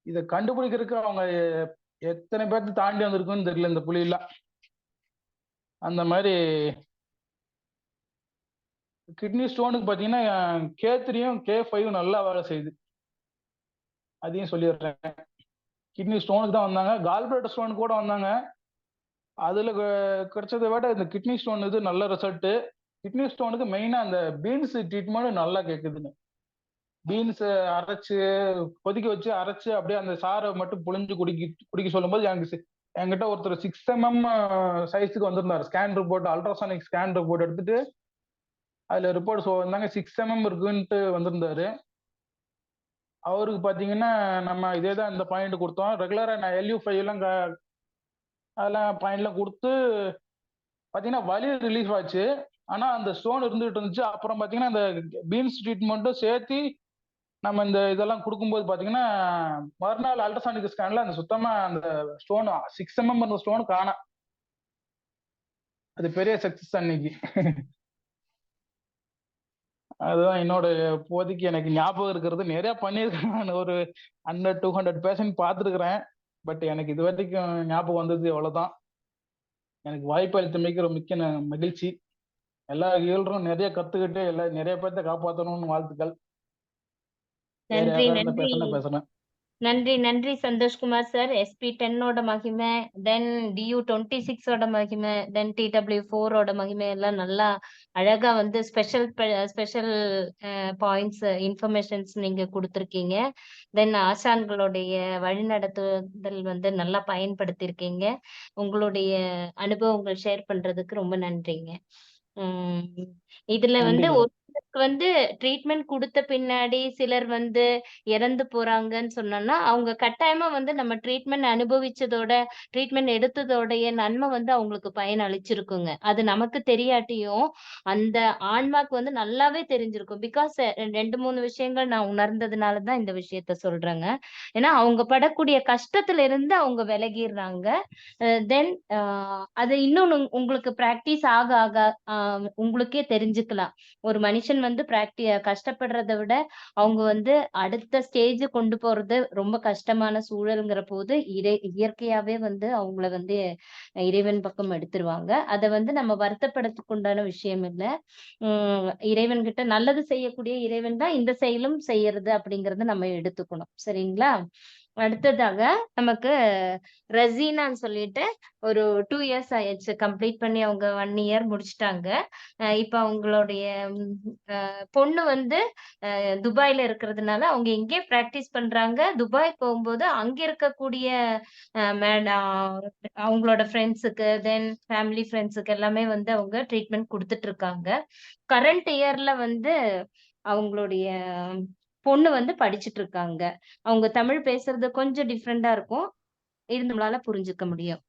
இதை கண்டுபிடிக்கிறதுக்கு அவங்க எத்தனை பேர்த்து தாண்டி வந்திருக்குன்னு தெரியல இந்த புலியெல்லாம். அந்த மாதிரி கிட்னி ஸ்டோனுக்கு பாத்தீங்கன்னா K3யும் K5யும் நல்லா வேலை செய்யுது. அதையும் சொல்லிடுறேன். கிட்னி ஸ்டோனுக்கு தான் வந்தாங்க. கால்பிளேட்டர் ஸ்டோன் கூட வந்தாங்க. அதுல கிடைச்சதை விட இந்த கிட்னி ஸ்டோன் இது நல்ல ரிசல்ட். கிட்னி ஸ்டோனுக்கு மெயினா அந்த பீன்ஸ் ட்ரீட்மெண்ட் நல்லா கேக்குதுங்க. பீன்ஸ் அரைச்சு கொதிக்க வச்சு அரைச்சு அப்படியே அந்த சாரை மட்டும் புழிஞ்சு குடிக்க சொல்லும்போது என்கிட்ட ஒருத்தர் 6 mm சைஸுக்கு வந்திருந்தாரு. Scan report, ultrasonic scan report எடுத்துட்டு அதுல ரிப்போர்ட் வந்தாங்க 6 mm இருக்குன்ட்டு வந்திருந்தாரு. அவருக்கு பாத்தீங்கன்னா நம்ம இதே தான் இந்த பாயிண்ட் கொடுத்தோம். ரெகுலரா நான் LU5 எல்லாம் அதெல்லாம் பாயிண்ட்லாம் கொடுத்து பாத்தீங்கன்னா வலி ரிலீஃப் ஆச்சு. ஆனா அந்த ஸ்டோன் இருந்துட்டு இருந்துச்சு. அப்புறம் பாத்தீங்கன்னா இந்த பீன்ஸ் ட்ரீட்மெண்ட்டும் சேர்த்து நம்ம இந்த இதெல்லாம் கொடுக்கும்போது பாத்தீங்கன்னா மறுநாள் அல்ட்ராசானிக் ஸ்கேன்ல அந்த சுத்தமா அந்த ஸ்டோன் 6 mm இருந்த ஸ்டோன் காணா. அது பெரிய சக்சஸ் அன்னைக்கு. அதுதான் என்னோட இப்போதைக்கு எனக்கு ஞாபகம் இருக்கிறது. நிறைய பண்ணியிருக்கேன். நான் ஒரு 100-200 பேஷண்ட் பார்த்துருக்கிறேன். பட் எனக்கு இது வரைக்கும் ஞாபகம் வந்தது அவ்வளவுதான். எனக்கு வாய்ப்பு அளித்தமைக்கு ஒரு மிக்க மகிழ்ச்சி. எல்லா இயல்களும் நிறைய கத்துக்கிட்டு நிறைய பேர்த்த காப்பாற்றணும்னு வாழ்த்துக்கள். நன்றி நன்றி பேசுறேன். நன்றி நன்றி சந்தோஷ்குமார் சார். SP10 மகிமை, தென் DU-26 மகிமை, தென் TW4 மகிமை எல்லாம் நல்லா அழகா வந்து ஸ்பெஷல் பாயிண்ட்ஸ் இன்ஃபர்மேஷன்ஸ் நீங்க கொடுத்துருக்கீங்க. தென் ஆசான்களுடைய வழிநடத்துதல் வந்து நல்லா பயன்படுத்தியிருக்கீங்க. உங்களுடைய அனுபவங்கள் ஷேர் பண்றதுக்கு ரொம்ப நன்றிங்க. இதுல வந்து ஒருத்தருக்கு வந்து ட்ரீட்மெண்ட் கொடுத்த பின்னாடி சிலர் வந்து இறந்து போறாங்கன்னு சொன்னோம்னா அவங்க கட்டாயமா வந்து நம்ம ட்ரீட்மெண்ட் அனுபவிச்சதோட ட்ரீட்மெண்ட் எடுத்ததோடைய நன்மை வந்து அவங்களுக்கு பயன் அளிச்சிருக்குங்க. அது நமக்கு தெரியாட்டியும் அந்த ஆன்மாக்கு வந்து நல்லாவே தெரிஞ்சிருக்கும். பிகாஸ் 2-3 விஷயங்கள் நான் உணர்ந்ததுனாலதான் இந்த விஷயத்த சொல்றேங்க. ஏன்னா அவங்க படக்கூடிய கஷ்டத்துல இருந்து அவங்க விலகிடுறாங்க. தென் அது இன்னொன்னு உங்களுக்கு பிராக்டிஸ் ஆக ஆக உங்களுக்கே தெரிஞ்சுக்கலாம். ஒரு மனுஷன் மனுஷன் வந்து கஷ்டப்படுறத விட அவங்க வந்து அடுத்த ஸ்டேஜ் கொண்டு போறது ரொம்ப கஷ்டமான சூழல்ங்கிற போது இயற்கையாவே வந்து அவங்கள வந்து இறைவன் பக்கம் எடுத்துருவாங்க. அத வந்து நம்ம வருத்தப்படுறதுக்கு உண்டான விஷயம் இல்ல. இறைவன் கிட்ட நல்லது செய்யக்கூடிய இறைவன் தான் இந்த செயலும் செய்யறது அப்படிங்கறத நம்ம எடுத்துக்கணும். சரிங்களா? அடுத்ததாக நமக்கு ரசீனான்னு சொல்லிட்டு ஒரு 2 இயர்ஸ் ஆயிடுச்சு. கம்ப்ளீட் பண்ணி அவங்க 1 இயர் முடிச்சுட்டாங்க. இப்ப அவங்களுடைய பொண்ணு வந்து துபாய்ல இருக்கிறதுனால அவங்க இங்கேயே பிராக்டிஸ் பண்றாங்க. துபாய் போகும்போது அங்க இருக்கக்கூடிய அவங்களோட ஃப்ரெண்ட்ஸுக்கு ஃபேமிலி ஃப்ரெண்ட்ஸுக்கு எல்லாமே வந்து அவங்க ட்ரீட்மெண்ட் குடுத்துட்டு இருக்காங்க. கரண்ட் இயர்ல வந்து அவங்களுடைய பொண்ணு வந்து படிச்சுட்டு இருக்காங்க. அவங்க தமிழ் பேசுறது கொஞ்சம் டிஃபரெண்டா இருக்கும். இது நம்மளால புரிஞ்சுக்க முடியும்.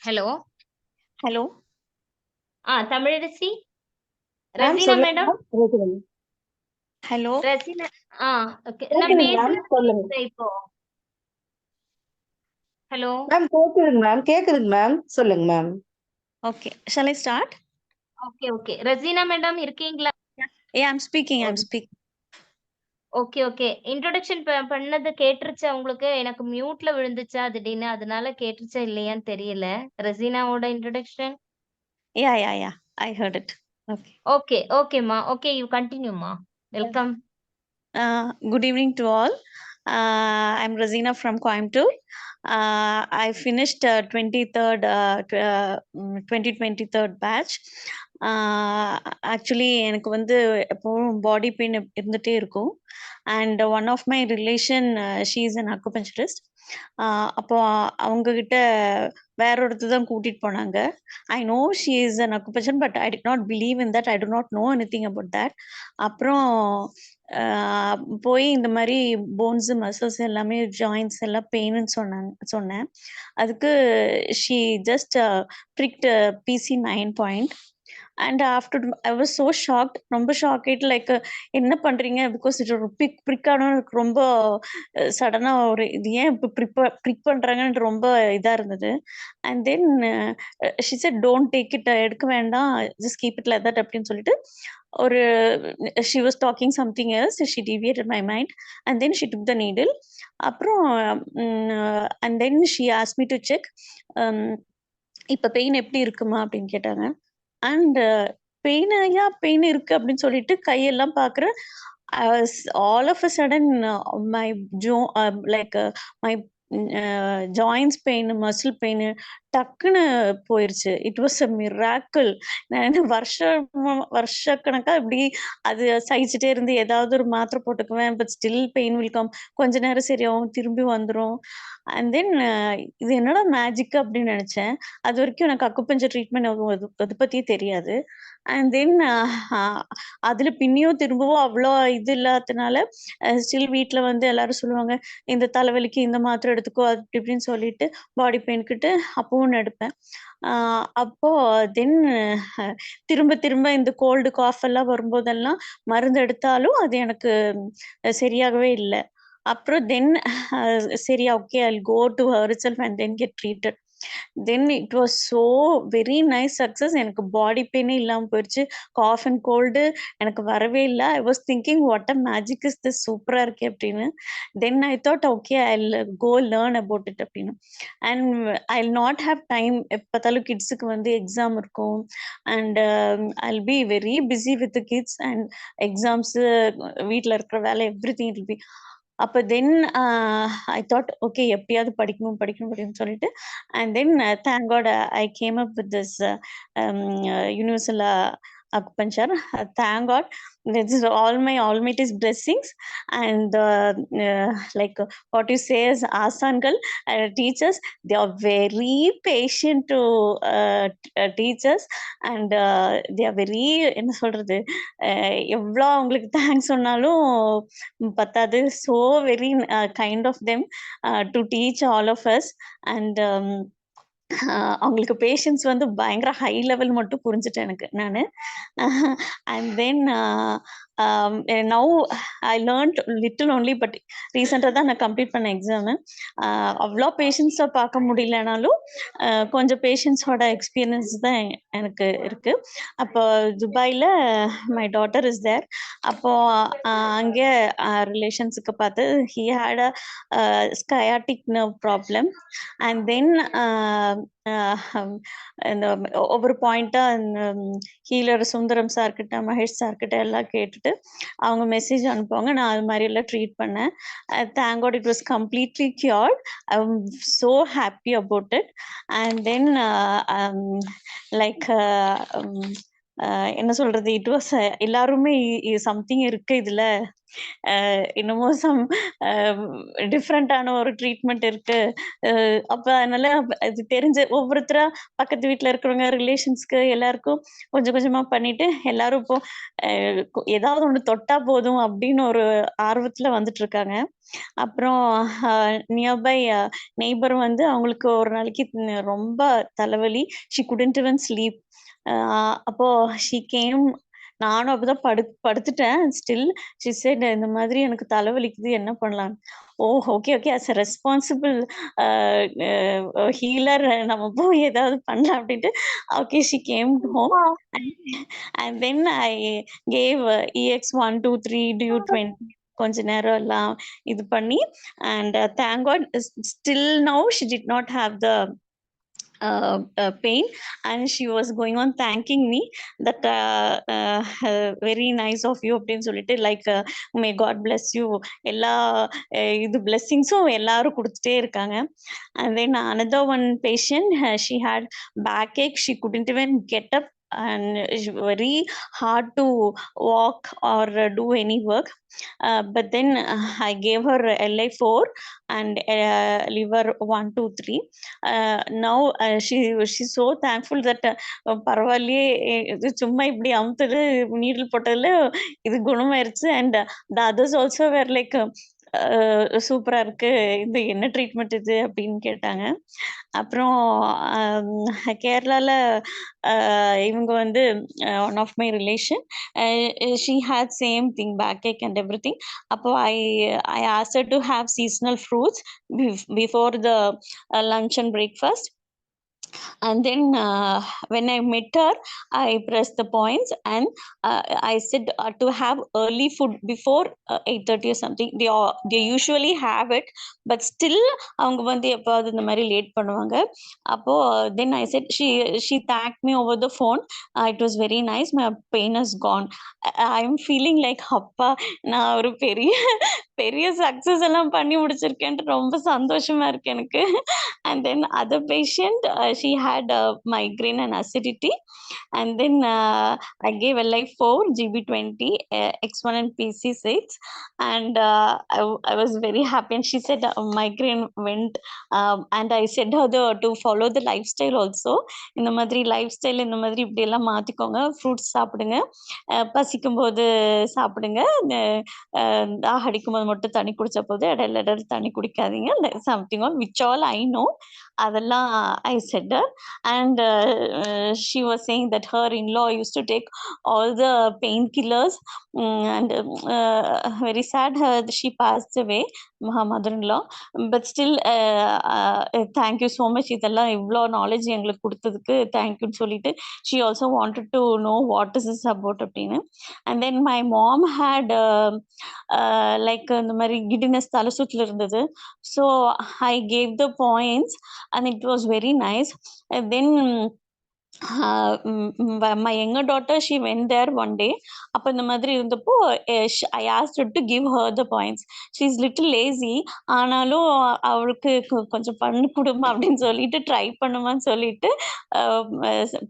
Hello. Hello. Tamilarasi. Ma'am Raseena சொல்லுங்க மேடம். மேம். கேக்குதுங்க. ஹலோ. ரசீனா. ஓகே. நான் கேக்குதுங்க மேம். பேசுறது சொல்லுங்க கேக்குதா இப்போ? ஹலோ. மேம். கேக்குதுங்க மேம். கேக்குதுங்க மேம். சொல்லுங்க ma'am. Okay. Shall I start? Okay. Raseena madam இருக்கீங்களா? Yeah, I'm speaking. Okay. Introduction பண்ணது கேட்டுருச்சா உங்களுக்கு? எனக்கு மியூட்ல விழுந்துச்சா திடீர்னு, அதனால கேட்டுருச்சா இல்லையான்னு தெரியல. ரசீனாவோட introduction. Yeah. I heard it. Okay. ஓகேம்மா. ஓகே, யூ கன்டினியூம்மா. Welcome. Good evening to all. I'm Rosina from Coimbatore. I finished 2023 batch. Actually எனக்கு வந்து எப்பவும் பாடி பெயின் இருந்துட்டே இருக்கும். And one of my relation, she is an acupuncturist. அப்போ அவங்க கிட்ட வேற ஒருத்தர் தான் கூட்டிட்டு போனாங்க. I know she is an acupuncturist, but I did not believe in that. I do not know anything about that. அப்புறம் போய் இந்த மாதிரி போன்ஸ் மசில்ஸ் எல்லாமே ஜாயின்ட்ஸ் எல்லாம் பெயின்னு சொன்னேன். அதுக்கு she just pricked PC9 point. And after I was so shocked, ரொம்ப ஷாக் ஆயிட்டு லைக் என்ன பண்றீங்க, பிகாஸ் இது ஒரு பிரிக் ஆனோம் எனக்கு ரொம்ப சடனா ஒரு இது ஏன் இப்போ பிரிக் பண்றாங்கன்னு ரொம்ப இதா இருந்தது. And then she said don't take it, எடுக்க வேண்டாம், just keep it like that அப்படின்னு சொல்லிட்டு ஒரு she was talking something else, she deviated my mind and then she took the needle. அப்புறம் and then she asked me to check இப்ப பெயின் எப்படி இருக்குமா அப்படின்னு கேட்டாங்க. அண்ட் பெயின் இருக்கு அப்படின்னு சொல்லிட்டு கையெல்லாம் பாக்குறேன். all of a sudden my my joints pain, muscle pain டக்குன்னு போயிருச்சு. It was a miracle. நான் வருஷக்கணக்கா இப்படி அது சகிச்சுட்டே இருந்து ஏதாவது ஒரு மாத்திரை போட்டுக்குவேன், but still pain will come. கொஞ்ச நேரம் சரியாகும், திரும்பி வந்துடும். அண்ட் தென் இது என்னடா மேஜிக் அப்படின்னு நினைச்சேன். அது வரைக்கும் எனக்கு அக்குபஞ்சர் ட்ரீட்மெண்ட் அதை பத்தியே தெரியாது. அண்ட் தென் அதுல பின்னியும் திரும்பவும் அவ்வளோ இது இல்லாததுனால ஸ்டில் வீட்டுல வந்து எல்லாரும் சொல்லுவாங்க, இந்த தலைவலிக்கு இந்த மாத்திரை எடுத்துக்கோ அது இப்படின்னு சொல்லிட்டு பாடி பெயின்கிட்டு அப்பவும் எடுப்பேன். அப்போ தென் திரும்ப இந்த கோல்டு காஃப் எல்லாம் வரும்போதெல்லாம் மருந்து எடுத்தாலும் அது எனக்கு சரியாகவே இல்லை. அப்புறம் தென் சரி okay, I go to herself and then get treated. Then it was so very nice success. எனக்கு பாடி பெயினே இல்லாமல் போயிடுச்சு. காஃப் அண்ட் கோல்டு எனக்கு வரவே இல்லை. I was thinking what a magic is this, சூப்பராக இருக்கே அப்படின்னு. Then I thought okay I go learn about it அப்படின்னு. And I not have time. எப்போத்தாலும் கிட்ஸுக்கு வந்து எக்ஸாம் இருக்கும் and I be very busy with kids and exams, வீட்டில் இருக்கிற வேலை, everything it will be. அப்போ தென் ஐ தாட் ஓகே எப்படியாவது படிக்கணும் அப்படின்னு சொல்லிட்டு and then thank God I came up with this universal acupuncture. Thank God, this is all my almighty's blessings. And like what you say as asangal teachers, they are very patient to teach us and they are very என்ன சொல்றது, எவ்வளோ அவங்களுக்கு தேங்க்ஸ் சொன்னாலும் பத்தாது. so very kind of them to teach all of us. And அவங்களுக்கு பேஷன்ஸ் வந்து பயங்கர ஹை லெவல் மட்டும் புரிஞ்சுட்டேன் எனக்கு நானு. And then now I learnt little only, but ரீசெண்டாக தான் நான் கம்ப்ளீட் பண்ண எக்ஸாமு. அவ்வளோ பேஷன்ஸை பார்க்க முடியலனாலும் கொஞ்சம் பேஷன்ஸோட எக்ஸ்பீரியன்ஸ் தான் எனக்கு இருக்கு. அப்போ துபாயில் மை டாட்டர் இஸ் தேர். அப்போ அங்கே ரிலேஷன்ஸுக்கு பார்த்து he had a sciatic nerve problem. And then இந்த ஒவ்வொரு பாயிண்டா ஹீலர் சுந்தரம் சார் கிட்ட, மகேஷ் சார் கிட்ட எல்லாம் கேட்டுட்டு அவங்க மெசேஜ் அனுப்புவாங்க. நான் அது மாதிரி எல்லாம் ட்ரீட் பண்ணேன். Thank got it was completely cured. I am so happy about it. And then like என்ன சொல்றது, இட் வாஸ் எல்லாருமே சம்திங் இருக்கு இதுல, என்னமோ சம் டிஃப்ரெண்டான ஒரு ட்ரீட்மெண்ட் இருக்கு. அப்ப அதனால அது தெரிஞ்ச ஒவ்வொருத்தரா பக்கத்து வீட்டுல இருக்கிறவங்க, ரிலேஷன்ஸ்க்கு எல்லாருக்கும் கொஞ்சம் கொஞ்சமா பண்ணிட்டு எல்லாரும் இப்போ ஏதாவது ஒண்ணு தொட்டா போதும் அப்படின்னு ஒரு ஆர்வத்துல வந்துட்டு இருக்காங்க. அப்புறம் நியர்பை நெய்பர் வந்து அவங்களுக்கு ஒரு நாளைக்கு ரொம்ப தலைவலி, ஷி குடன்ட் ஈவன் ஸ்லீப். அப்போ ஷி கேம். நானும் அப்பதான் படுத்துட்டேன். ஸ்டில் ஷி செட், இந்த மாதிரி எனக்கு தலைவலிக்குது, என்ன பண்ணலாம்? Oh okay okay, as a responsible healer நம்ம போய் ஏதாவது பண்ணலாம் அப்படின்ட்டு okay she came home. And then I gave EX123 DU20 கொஞ்ச நேரம் எல்லாம் இது பண்ணி. And thank God still now she did not have the pain, and she was going on thanking me that very nice of you அப்படின்னு சொல்லிட்டு, like may God bless you, எல்லா இது blessings-உம் எல்லாரும் கொடுத்துட்டே இருக்காங்க. And then another one patient, she had backache, she couldn't even get up, and it's very hard to walk or do any work. But then I gave her LI4 and liver 1, 2, 3. Now she's so thankful that பரவாயில்லையே, இது சும்மா இப்படி அமுத்துது, நீடில் போட்டதுல இது குணமாயிருச்சு. And the others also were like சூப்பரா இருக்கு, இது என்ன ட்ரீட்மெண்ட் இது அப்படின்னு கேட்டாங்க. அப்புறம் கேரளால இவங்க வந்து one of my relation, she had same thing, backache and everything. அப்போ I asked her to have seasonal fruits before the lunch and breakfast. And then when I met her, I pressed the points, and I said to have early food before 8:30 or something. They usually have it, but still அவங்க வந்து எப்போது இந்த மாதிரி லேட் பண்ணுவாங்க. அப்போ then I said, she thanked me over the phone. It was very nice, my pain has gone. I am feeling like அப்பா நான் ஒரு பெரிய சக்சஸ் எல்லாம் பண்ணி முடிச்சிருக்கேன்ட்டு ரொம்ப சந்தோஷமா இருக்கு எனக்கு. And then other patient, she had migraine and acidity, and then I gave LI4, GB20, X1 and PC6, and I was very happy. And she said migraine went, and I said her to follow the lifestyle also. இந்த மாதிரி lifestyle இந்த மாதிரி இப்படி எல்லாம் மாத்திக்கோங்க, ஃப்ரூட்ஸ் சாப்பிடுங்க, பசிக்கும் போது சாப்பிடுங்க, அடிக்கும்போது மட்டும் தண்ணி குடிச்ச போது இடையில தண்ணி குடிக்காதீங்க, something all which all I know. அதெல்லாம் I said her. And she was saying that her in-law used to take all the painkillers, and very sad, she passed away, her mother-in-law. But still thank you so much, இதெல்லாம் இவ்வளோ நாலேஜ் எங்களுக்கு கொடுத்ததுக்கு தேங்க்யூன்னு சொல்லிட்டு she also wanted to know what is this about அப்படின்னு. And then my mom had like இந்த மாதிரி giddiness, தலை சுற்றல் இருந்தது. So I gave the points and it was very nice. And then my younger daughter, she went there one day. அப்ப இந்த மாதிரி இருந்தப்போ I asked her to give her the points. She is little lazy, ஆனாலும் அவளுக்கு கொஞ்சம் பண்ணு கொடுமா அப்படின்னு சொல்லிட்டு ட்ரை பண்ணுமான்னு சொல்லிட்டு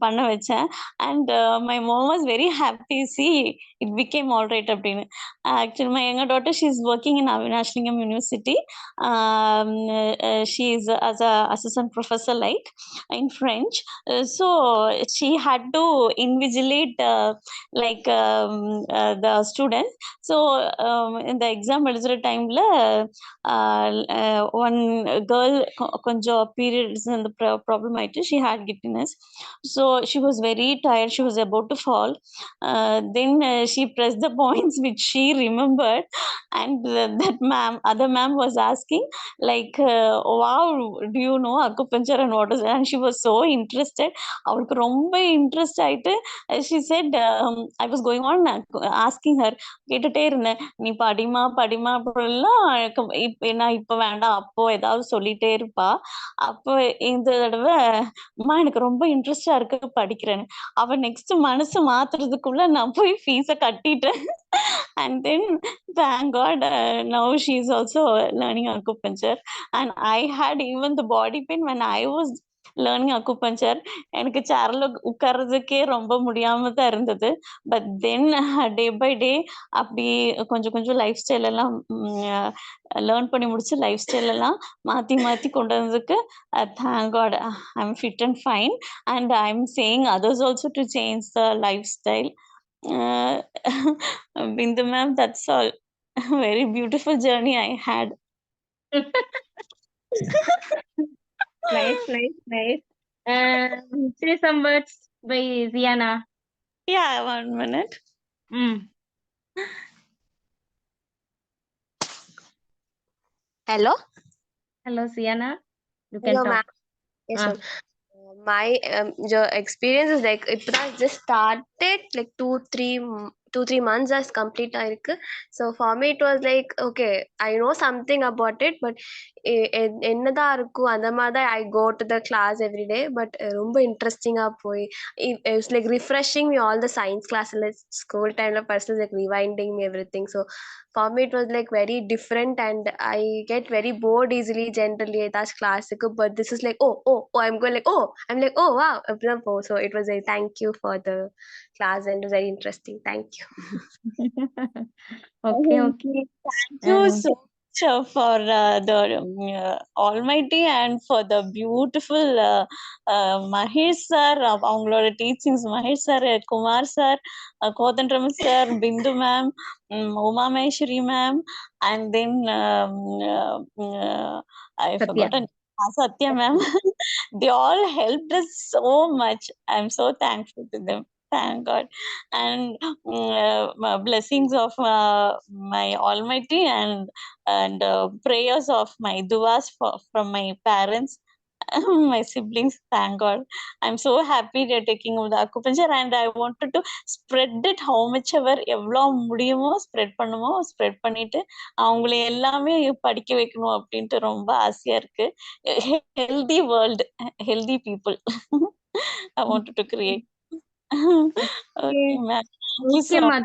பண்ண வச்சேன். And my mom was very happy, see it became all right அப்படின்னு. Actually my younger daughter, she is working in Avinash Lingam University. She is as a assistant professor like in French. So she had to invigilate the students. So in the exam எழுதுற டைம்ல one girl கொஞ்சம் periods and the problem ஆயிட்டு, she had giddiness. So she was very tired, she was about to fall. Then she pressed the points which she remembered, and other ma'am was asking like, wow, do you know acupuncture and what is it? And she was so interested. அவளுக்கு ரொம்ப இன்ட்ரெஸ்ட் ஆயிட்டு she said, I was going on asking her, கேட்டுட்டே இருந்தேன், நீ படிமா படிமா அப்படிலாம். நான் இப்ப வேண்டாம், அப்போ ஏதாவது சொல்லிட்டே இருப்பா. அப்போ இந்த தடவை அம்மா எனக்கு ரொம்ப இன்ட்ரெஸ்டா இருக்கு படிக்கிறேன்னு. அவ நெக்ஸ்ட் மனசு மாத்துறதுக்குள்ள நான் போய் ஃபீஸ கட்டிட்டேன். And then thank God, now she is also learning acupuncture. And I had even the body pain when I was learning acupuncture. எனக்கு சேர்ல உட்கார்றதுக்கே ரொம்ப முடியாம தான் இருந்தது. But then day by day அப்படி கொஞ்சம் கொஞ்சம் லைஃப் ஸ்டைல் எல்லாம் லேர்ன் பண்ணி முடிச்சு லைஃப் ஸ்டைல் எல்லாம் மாத்தி மாத்தி கொண்டு வந்ததுக்கு thank God I am fit and fine. And I am saying others also to change the lifestyle. Bindu ma'am, that's all. Very beautiful journey I had. Nice, nice, nice. Say some words by Ziana. Yeah, 1 minute. Hello. Hello, Ziana. You can Hello, talk. ma'am. Yes, ma'am. My your experience is like it just started like 2-3 months as complete ஆயிருக்கு. So for me it was like okay, I know something about it, but என்னதான் இருக்கும் அந்த மாதிரி தான் I go to the class every day. But ரொம்ப இன்ட்ரெஸ்டிங்கா போய் it's like refreshing me all the science classes like school time la person like rewinding me everything. So for me it was like very different, and I get very bored easily generally that's classic. But this is like oh I'm going like I'm like oh wow. So it was a thank you for the class and it was very interesting. Thank you. Okay. Thank you so much for the Almighty and for the beautiful Mahesh sir, அவங்களோட teachings. Mahesh sir, Kumar sir, Kodandaram sir, Bindu ma'am, Uma Maheswari ma'am, and then I Satya. forgotten. Satya ma'am. They all helped us so much. I'm so thankful to them. Thank God. And blessings of my Almighty and prayers of my duas from my parents, my siblings. Thank God. I'm so happy they're taking over the acupuncture, and I wanted to spread it how much ever எவ்வளோ முடியுமோ ஸ்ப்ரெட் பண்ணுமோ ஸ்ப்ரெட் பண்ணிட்டு அவங்களை எல்லாமே படிக்க வைக்கணும் அப்படின்ட்டு ரொம்ப ஆசையா இருக்கு. Healthy world, healthy people I wanted to create. Okay, ma'am. Okay, ma.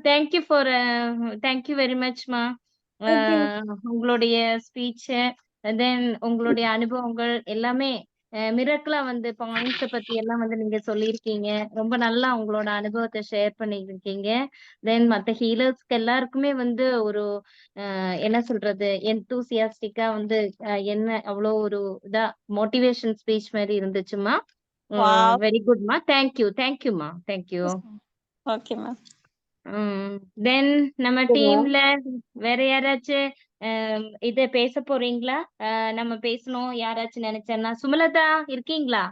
Thank you for thank you very much, ma. உங்களுடைய ஸ்பீச் தென் உங்களுடைய அனுபவங்கள் எல்லாமே மிரக்கலா வந்து பாயிண்ட்ஸ பத்தி எல்லாம் வந்து நீங்க சொல்லியிருக்கீங்க. ரொம்ப நல்லா உங்களோட அனுபவத்தை ஷேர் பண்ணிருக்கீங்க. தென் மத்த ஹீலர்ஸ்க்கு எல்லாருக்குமே வந்து ஒரு என்ன சொல்றது எந்தூசியாஸ்டிக்கா வந்து என்ன அவ்வளோ ஒரு இதா மோட்டிவேஷன் ஸ்பீச் மாதிரி இருந்துச்சுமா. வெரி குட்மா. தேங்க்யூமா. தேங்க்யூ. Okay ma'am. தென் நம்ம டீம்ல வேற யாராச்சும் இத பேச போறீங்களா? நம்ம பேசணும் யாராச்சும் நினைச்சேன்னா சுமலதா இருக்கீங்களா?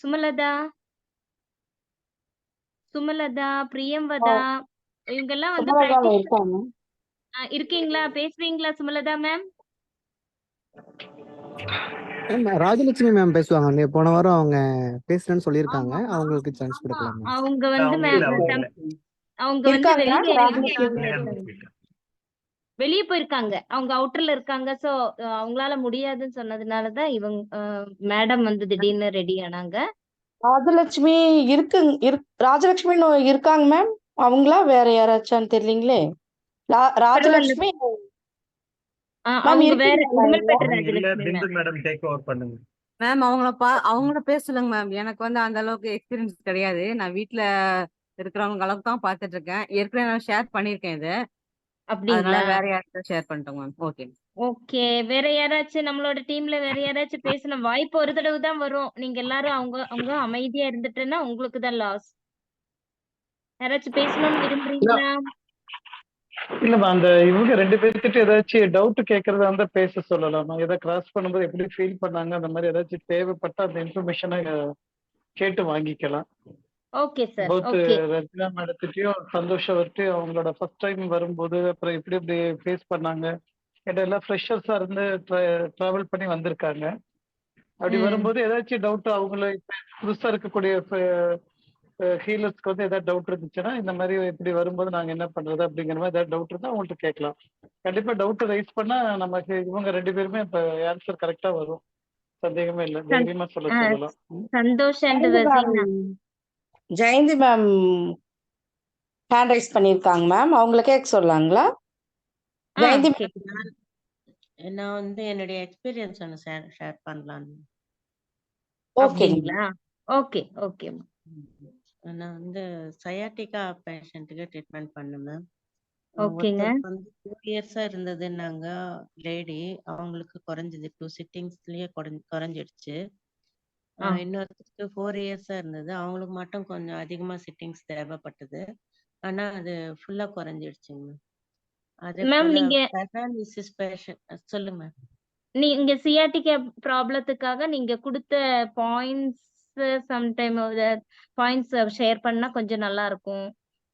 சுமலதா, பிரியம்வதா இவங்க எல்லாம் வந்து இருக்கீங்களா? பேசுவீங்களா சுமலதா மேம்? ராஜலட்சுமி மேம் பேசுவாங்க. போன வாரம் அவங்க பேசுறேன்னு சொல்லியிருக்காங்க. அவங்களுக்கு சான்ஸ் கொடுக்கலாம். அவங்க வந்து அவங்க வந்து வெளியே போயிருக்காங்க. அவங்க அவுட்டர்ல இருக்காங்க. சோ அவங்களால முடியாதுன்னு சொன்னதுனாலதான் இவங்க மேடம் வந்து திடீர்னு ரெடி ஆனாங்க. ராஜலட்சுமி ராஜலட்சுமி இருக்காங்க மேம். அவங்களா வேற யாராச்சும் தெரியலீங்களே. ராஜலட்சுமி அவங்க வேற மேம் அவங்கள பேச சொல்லுங்க மேம். எனக்கு வந்து அந்த அளவுக்கு எக்ஸ்பீரியன்ஸ் கிடையாது. நான் வீட்டுல இருக்கிறவங்க அளவுக்கு தான் பாத்துட்டு இருக்கேன். ஏற்கனவே நான் ஷேர் பண்ணிருக்கேன். இது அதனால அப்படிங்களா? வேற யார்கிட்ட ஷேர் பண்ணிட்டோங்க மேம். ஓகே. ஓகே. வேற யாராச்சும் நம்மளோட டீம்ல வேற யாராச்சும் பேசுன வாய்ப்பு ஒரு தடவ தான் வரும். நீங்க எல்லாரும் அவங்க அவங்க அமைதியா இருந்துட்டுன்னா உங்களுக்கு தான் லாஸ். யாராச்சும் பேசணும்னு இல்ல விரும்புறீங்களா? இல்லம்மா, அந்த இவங்க 2 பேர்கிட்ட ஏதாச்சும் டவுட் கேட்கறதா இருந்தா பேச சொல்லலாமா? ஏதாவது கிராஸ் பண்ணும்போது எப்படி ஃபீல் பண்ணாங்க, அந்த மாதிரி ஏதாச்சும் தேவைப்பட்டா அந்த இன்ஃபர்மேஷனை கேட்டு வாங்கிக்கலாம். Okay sir. Both okay. Ratna மேடத்திட்டையும் சந்தோஷம் வந்துட்டு அவங்களோட ஃபர்ஸ்ட் டைம் வரும்போது அப்புறம் எப்படி எப்படி ஃபேஸ் பண்ணாங்க, ஏன்னா எல்லாம் ஃப்ரெஷர்ஸா இருந்து டிராவல் பண்ணி வந்திருக்காங்க. அப்படி ம். வரும்போது ஏதாச்சும் டவுட் அவங்கள இப்ப புதுசா இருக்கக்கூடிய ஹீலர்ஸ்க்கு வந்து ஏதாவது டவுட் இருந்துச்சுன்னா இந்த மாதிரி இப்படி வரும்போது நாங்க என்ன பண்றது அப்படிங்கிற மாதிரி ஏதாவது டவுட் இருந்தா அவங்கள்ட்ட கேட்கலாம். கண்டிப்பா டவுட் ரைஸ் பண்ணா நமக்கு இவங்க 2 பேருமே இப்ப ஆன்சர் கரெக்டா வரும். சந்தேகமே இல்லை, சந் தைரியமா சொல்ல ஆ சொல்லலாம். Santhosh and Jayanthi ma'am Raseena. Jayanthi ma'am hand raise பண்ணியிருக்காங்க மேம். அவங்கள கேட்க சொல்லலாங்களா? ஜெயந்தி மேம் கேக்குது. நான் வந்து என்னுடைய எக்ஸ்பீரியன்ஸ் ஒன்று ஷேர் பண்ணலான்னு. ஓகேங்க. அப்படிங்களா? Okay, okay. நான் வந்து சயாட்டிகா பேஷண்ட்டுக்கு ட்ரீட்மெண்ட் பண்ணேன் மேம். ஓகேங்க. ஒருத்தருக்கு வந்து 4 இயர்ஸா இருந்ததுன்னாங்க லேடி, அவங்களுக்கு குறைஞ்சது 2 சிட்டிங்ஸ்லயே குறைஞ்சிடுச்சு. ஆ. இன்னொருத்தருக்கு 4 இயர்ஸா இருந்தது, அவங்களுக்கு மட்டும் கொஞ்சம் அதிகமா சிட்டிங்ஸ் தேவைப்பட்டது. ஆனா அது ஃபுல்லா குறைஞ்சிடுச்சுங்க மேம். அதே மேம் போல நீங்க பேராலிசிஸ் பேஷண்ட் சொல்லுங்க மேம். நீங்க சியாட்டிகா ப்ராப்ளத்துக்காக நீங்க குடுத்த பாயிண்ட்ஸ் சம்டைம் பாயிண்ட்ஸ் ஷேர் பண்ணா கொஞ்சம் நல்லா இருக்கும்.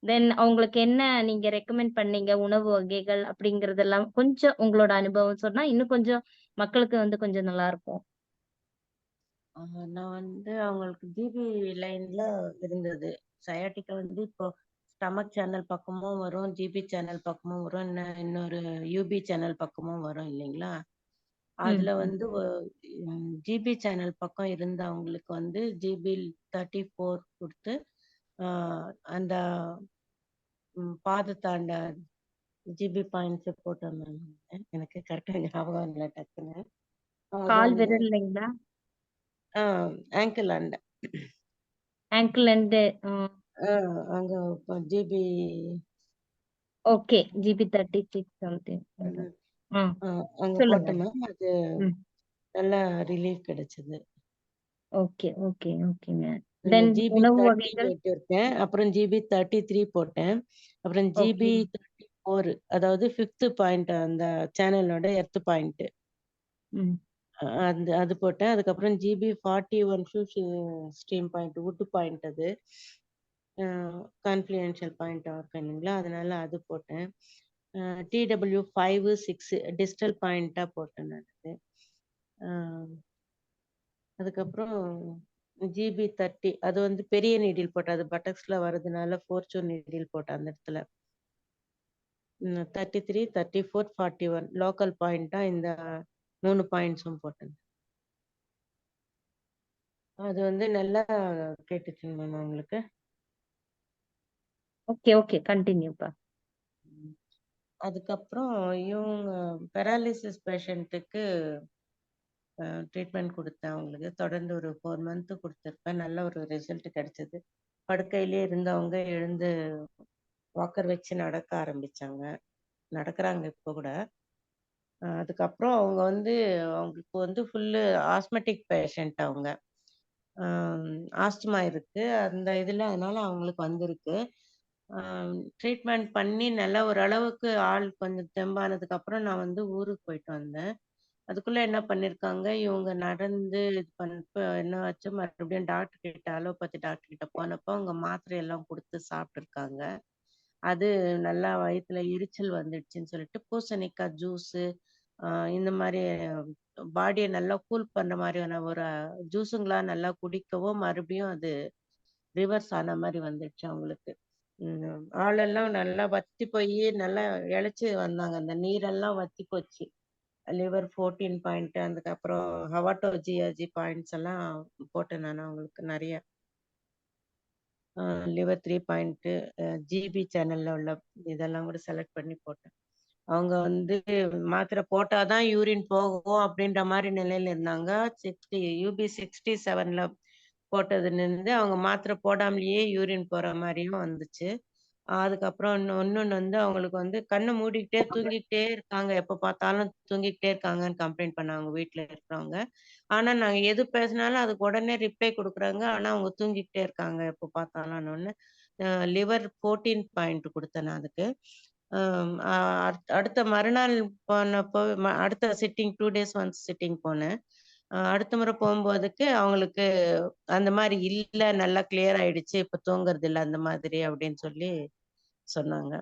தென் அவங்களுக்கு என்ன நீங்க ரெக்கமெண்ட் பண்ணீங்க உணவு வகைகள் அப்படிங்கறதெல்லாம் கொஞ்சம் உங்களோட அனுபவம் சொன்னா இன்னும் கொஞ்சம் மக்களுக்கு வந்து கொஞ்சம் நல்லா இருக்கும். நான் வந்து அவங்களுக்கு ஜிபி லைன்ல இருந்தது. சயாட்டிக்கா வந்து இப்போ ஸ்டமக் சேனல் பக்கமும் வரும், ஜிபி சேனல் பக்கமும் வரும், இன்னொரு யூபி சேனல் பக்கமும் வரும் இல்லைங்களா? அதுல ம். வந்து ஜிபி சேனல் பக்கம் இருந்தவங்களுக்கு வந்து ஜிபி 34 கொடுத்து அந்த பாதத்தாண்ட ஜிபி பாயிண்ட்ஸ் போட்டோம் மேம். எனக்கு கரெக்டா ஞாபகம் இல்லை டக்குன்னு. அது கால் வந்து விரல் இல்லைங்களா? ஆங்கிள் அண்ட ஆங்கிள் அண்ட் அங்க ஜிபி ஓகே. GB 36 something. அங்க சொல்லுங்க. போட்டோம் மேம். அது ம். நல்லா ரிலீஃப் கிடைச்சது. ஓகே, ஓகே, ஓகேங்க. அந்த தென் ஜிபி உணவு 30 வகைகள்? இருக்கேன், அப்புறம் ஜிபி 33 போட்டேன், அப்புறம் ஓகே. ஜிபி 34 அதாவது 5th பாயிண்ட் அந்த சேனலோட எர்த் பாயிண்ட் ம். அது போட்டேன். அதுக்கப்புறம் GB 41 stream point would point, அது கான்ஃபிடென்ஷியல் பாயிண்ட் இல்லைங்களா, அதனால அது போட்டேன். TW 5, 6 டிஜிட்டல் பாயிண்டா போட்டேன் நான் அது. அதுக்கப்புறம் ஜிபி 30 அது வந்து பெரிய நீடில் போட்டேன், அது பட்டக்ஸ்ல வர்றதுனால ஃபோர்ச்சூன் நீடில் போட்டேன் அந்த இடத்துல. 33, 34, 41 லோக்கல் பாயிண்டா இந்த 3 பாயிண்ட்ஸும் போட்டேன். அது வந்து நல்லா கேட்டுச்சுங்க மேம் அவங்களுக்கு. Okay, okay. கன்டினியூப்பா. அதுக்கப்புறம் இவங்க பெராலிசிஸ் பேஷண்ட்டுக்கு ட்ரீட்மெண்ட் கொடுத்தேன். அவங்களுக்கு தொடர்ந்து ஒரு 4 மந்த் கொடுத்துருப்பேன். நல்ல ஒரு ரிசல்ட் கிடைச்சது. படுக்கையிலே இருந்தவங்க எழுந்து வாக்கர் வச்சு நடக்க ஆரம்பிச்சாங்க, நடக்கிறாங்க இப்போ கூட. அதுக்கப்புறம் அவங்க வந்து அவங்களுக்கு வந்து ஃபுல்லு ஆஸ்மெட்டிக் பேஷண்ட் அவங்க. ஆஸ்துமா இருக்கு அந்த இதில், அதனால அவங்களுக்கு வந்திருக்கு. ட்ரீட்மெண்ட் பண்ணி நல்லா ஓரளவுக்கு ஆள் கொஞ்சம் தெம்பானதுக்கு அப்புறம் நான் வந்து ஊருக்கு போயிட்டு வந்தேன். அதுக்குள்ள என்ன பண்ணிருக்காங்க, இவங்க நடந்து இது பண்ணப்ப என்ன ஆச்சு, மறுபடியும் டாக்டர் கிட்ட அலோபதி டாக்டர் கிட்ட போனப்போ அவங்க மாத்திரை எல்லாம் கொடுத்து சாப்பிட்டுருக்காங்க. அது நல்லா வயித்துல எரிச்சல் வந்துடுச்சுன்னு சொல்லிட்டு பூசணிக்காய் ஜூஸு இந்த மாதிரி பாடியை நல்லா கூல் பண்ற மாதிரியான ஒரு ஜூஸுங்களா நல்லா குடிக்கவும் மறுபடியும் அது ரிவர்ஸ் ஆன மாதிரி வந்துடுச்சு அவங்களுக்கு. ஆளெல்லாம் நல்லா வத்தி போய் நல்லா இழைச்சி வந்தாங்க, அந்த நீரெல்லாம் வத்தி போச்சு. லிவர் 14 பாயிண்ட், அதுக்கப்புறம் ஹவாட்டோ ஜிஆர்ஜி பாயிண்ட்ஸ் எல்லாம் போட்டேன் நான் அவங்களுக்கு நிறைய. லிவர் 3 பாயிண்ட், ஜிபி சேனல்ல உள்ள இதெல்லாம் கூட செலக்ட் பண்ணி போட்டேன். அவங்க வந்து மாத்திரை போட்டாதான் யூரின் போகும் அப்படின்ற மாதிரி நிலையில இருந்தாங்க. 60 UB 67ல போட்டதுல இருந்து அவங்க மாத்திரை போடாமலேயே யூரின் போற மாதிரியும் வந்துச்சு. அதுக்கப்புறம் இன்னொன்னு வந்து அவங்களுக்கு வந்து கண்ண மூடிக்கிட்டே தூங்கிக்கிட்டே இருக்காங்க. எப்ப பார்த்தாலும் தூங்கிக்கிட்டே இருக்காங்கன்னு கம்ப்ளைண்ட் பண்ணாங்க அவங்க வீட்ல இருக்கிறவங்க. ஆனா நாங்க எது பேசினாலும் அதுக்கு உடனே ரிப்ளை குடுக்குறாங்க. ஆனா அவங்க தூங்கிக்கிட்டே இருக்காங்க எப்ப பார்த்தாலும்னோனே, லிவர் 14 பாயிண்ட் குடுத்தேன் நான் அதுக்கு. அடுத்த மறுநாள் போனப்போ அடுத்த சிட்டிங் 2 டேஸ் ஒன்ஸ் சிட்டிங் போனேன். அடுத்த முறை போகும்போதுக்கு அவங்களுக்கு அந்த மாரி இல்ல, நல்லா கிளியர் ஆயிடுச்சு. இப்ப தூங்குறது இல்ல அந்த மாதிரி அப்படின்னு சொல்லி சொன்னாங்க.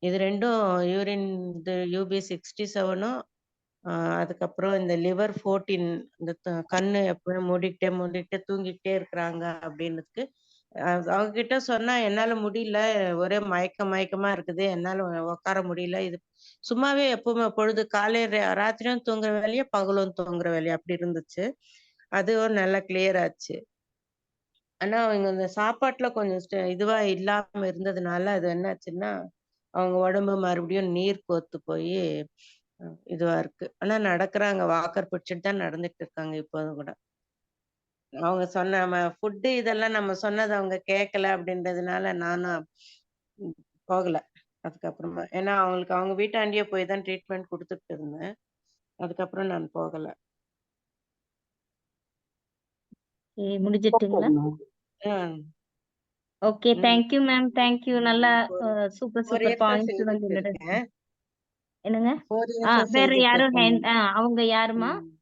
இது 2ம் யூரின் இது யூபி 67ம் அதுக்கப்புறம் இந்த லிவர் 14 இந்த கண்ணு எப்பவும் மூடிக்கிட்டே தூங்கிக்கிட்டே இருக்கிறாங்க அப்படின்னதுக்கு அவங்க கிட்ட சொன்னா என்னால முடியல, ஒரே மயக்கமா இருக்குது, என்னால உட்கார முடியல. இது சும்மாவே எப்பவுமே பொழுது காலையில ராத்திரியும் தூங்குற வேலையா பகலும் தூங்குற வேலையா அப்படி இருந்துச்சு. அதுவும் நல்லா கிளியர் ஆச்சு. ஆனா அவங்க இந்த சாப்பாட்டுல கொஞ்சம் இதுவா இல்லாம இருந்ததுனால அது என்னாச்சுன்னா அவங்க உடம்பு மறுபடியும் நீர் கோர்த்து போய் இதுவா இருக்கு. ஆனா நடக்குறாங்க, வாக்கர் பிடிச்சிட்டு தான் நடந்துட்டு இருக்காங்க இப்போதும் கூட. அவங்க சொன்ன ஃபுட்டு இதெல்லாம் நம்ம சொன்னது அவங்க கேட்கல அப்படின்றதுனால நானும் ம், போகல அதுக்கப்புறமா. ஏன்னா அவங்களுக்கு அவங்க வீட்டாண்டியே போய் தான் ட்ரீட்மெண்ட் குடுத்துட்டு இருந்தேன். அதுக்கப்புறம் நான் போகல. முடிஞ்சிட்டுங்களா? ம். ஓகே. ம். Thank you ma'am. தேங்க்யூ. நல்லா சூப்பர் 4 சூப்பர் இயர்ஸா பாயிண்ட்ஸ் வந்து செய்துட்டு என்னோட இருக்கேன். என்னங்க? 4 இயர்ஸா வேற செய்துட்டு யாரும் இருக்கேன். அவங்க யாருமா? ம்.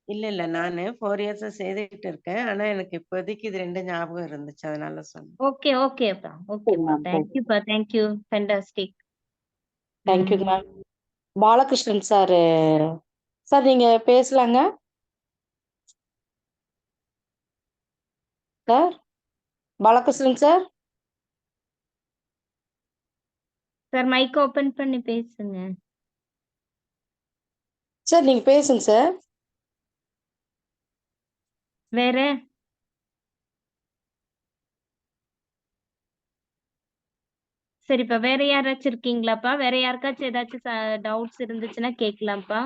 இல்ல நானு 4 இயர்ஸா செய்துட்டு இருக்கேன். ஆனா எனக்கு இப்போதைக்கு இது 2 ஞாபகம் இருந்துச்சு. அதனால சொன்னேன். ஓகே, ஓகேப்பா. ஓகேப்பா. தேங்க்யூப்பா. Thank you. Fantastic. Thank you ma'am. Balakrishnan sir sir நீங்க பேசலாங்க sir. Balakrishnan sir. Sir mike open பண்ணி பேசுங்க. சார் நீங்க பேசுங்க சார். வேற? சரிப்பா. வேற யாராச்சும் இருக்கீங்களாப்பா? வேற யாருக்காச்சும் ஏதாச்சும் டவுட்ஸ் இருந்துச்சுன்னா கேட்கலாம்ப்பா.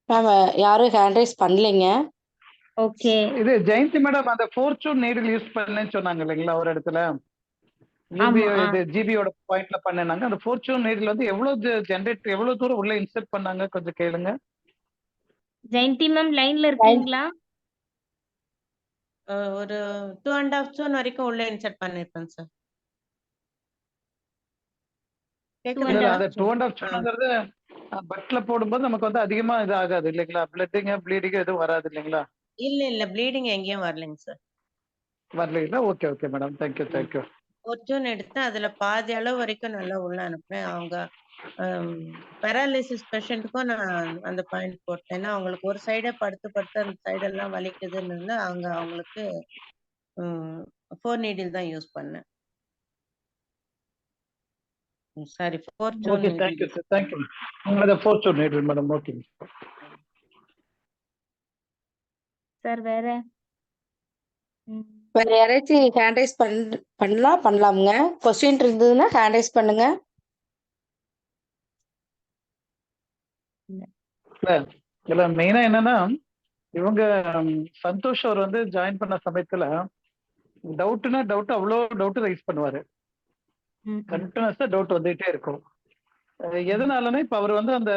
மேம் யாரும் ஹேண்ட் ரைஸ் பண்ணலைங்க. ஓகே. இது ஜெயந்தி மேடம் அந்த ஃபோர்ச்சூன் நீடில் யூஸ் பண்ணேன்னு சொன்னாங்க இல்லைங்களா ஒரு இடத்துல ஆமா. இது ஜிபியோட பாயிண்ட்ல பண்ணாங்க. அந்த ஃபோர்ச்சூன் நீடில் வந்து எவ்வளவு ஜென்ரேட் எவ்வளவு தூரம் உள்ள இன்சர்ட் பண்ணாங்க கொஞ்சம் கேளுங்க. ஜெயந்தி மேம் லைன்ல இருக்கீங்களா? ஒரு 2.5 ஜூன் வரைக்கும் உள்ள இன்சர்ட் பண்ணிருப்பேன் சார். இல்ல அந்த 2.5 2.5 ஜூன்ங்கிறது பட்ல போடும்போது நமக்கு வந்து அதிகமா இது ஆகாது இல்லைங்களா? ப்ளீடிங் எதுவும் வராது இல்லைங்களா? இல்ல ப்ளீடிங் எங்கேயும் வரலைங்க சார். வரலைங்களா? Okay madam. தேங்க்யூ. 4 ஜூன் எடுத்தேன். அதுல பாதி அளவு வரைக்கும் நல்லா உள்ள அனுப்புனேன். அவங்க பேராலிசிஸ் பேஷண்ட்டுக்கும் நான் அந்த பாயிண்ட் போட்டேன். ஏன்னா அவங்களுக்கு ஒரு சைடே படுத்து அந்த சைடெல்லாம் வலிக்குதுன்னு அவங்களுக்கு 4 நீடில் தான் யூஸ் பண்ணேன். சாரி 4 ஜூன் ஓகே தேங்க்யூ சார். தேங்க்யூ. உங்களோட fortune needle madam. Okay sir வேற? வேற யாராச்சும் ஹேண்ட் ரைஸ் பண்ணலாமுங்க. கொஸ்டின் இருந்ததுன்னா ஹேண்ட் ரைஸ் பண்ணுங்க. இல்ல மெயினா என்னன்னா இவங்க சந்தோஷ் அவர் வந்து ஜாயின் பண்ண சமயத்துல டவுட் அவ்வளோ டவுட் ரைஸ் பண்ணுவாரு. கண்டினியூஸா டவுட் வந்துகிட்டே இருக்கும். எதனாலன்னா இப்ப அவர் வந்து அந்த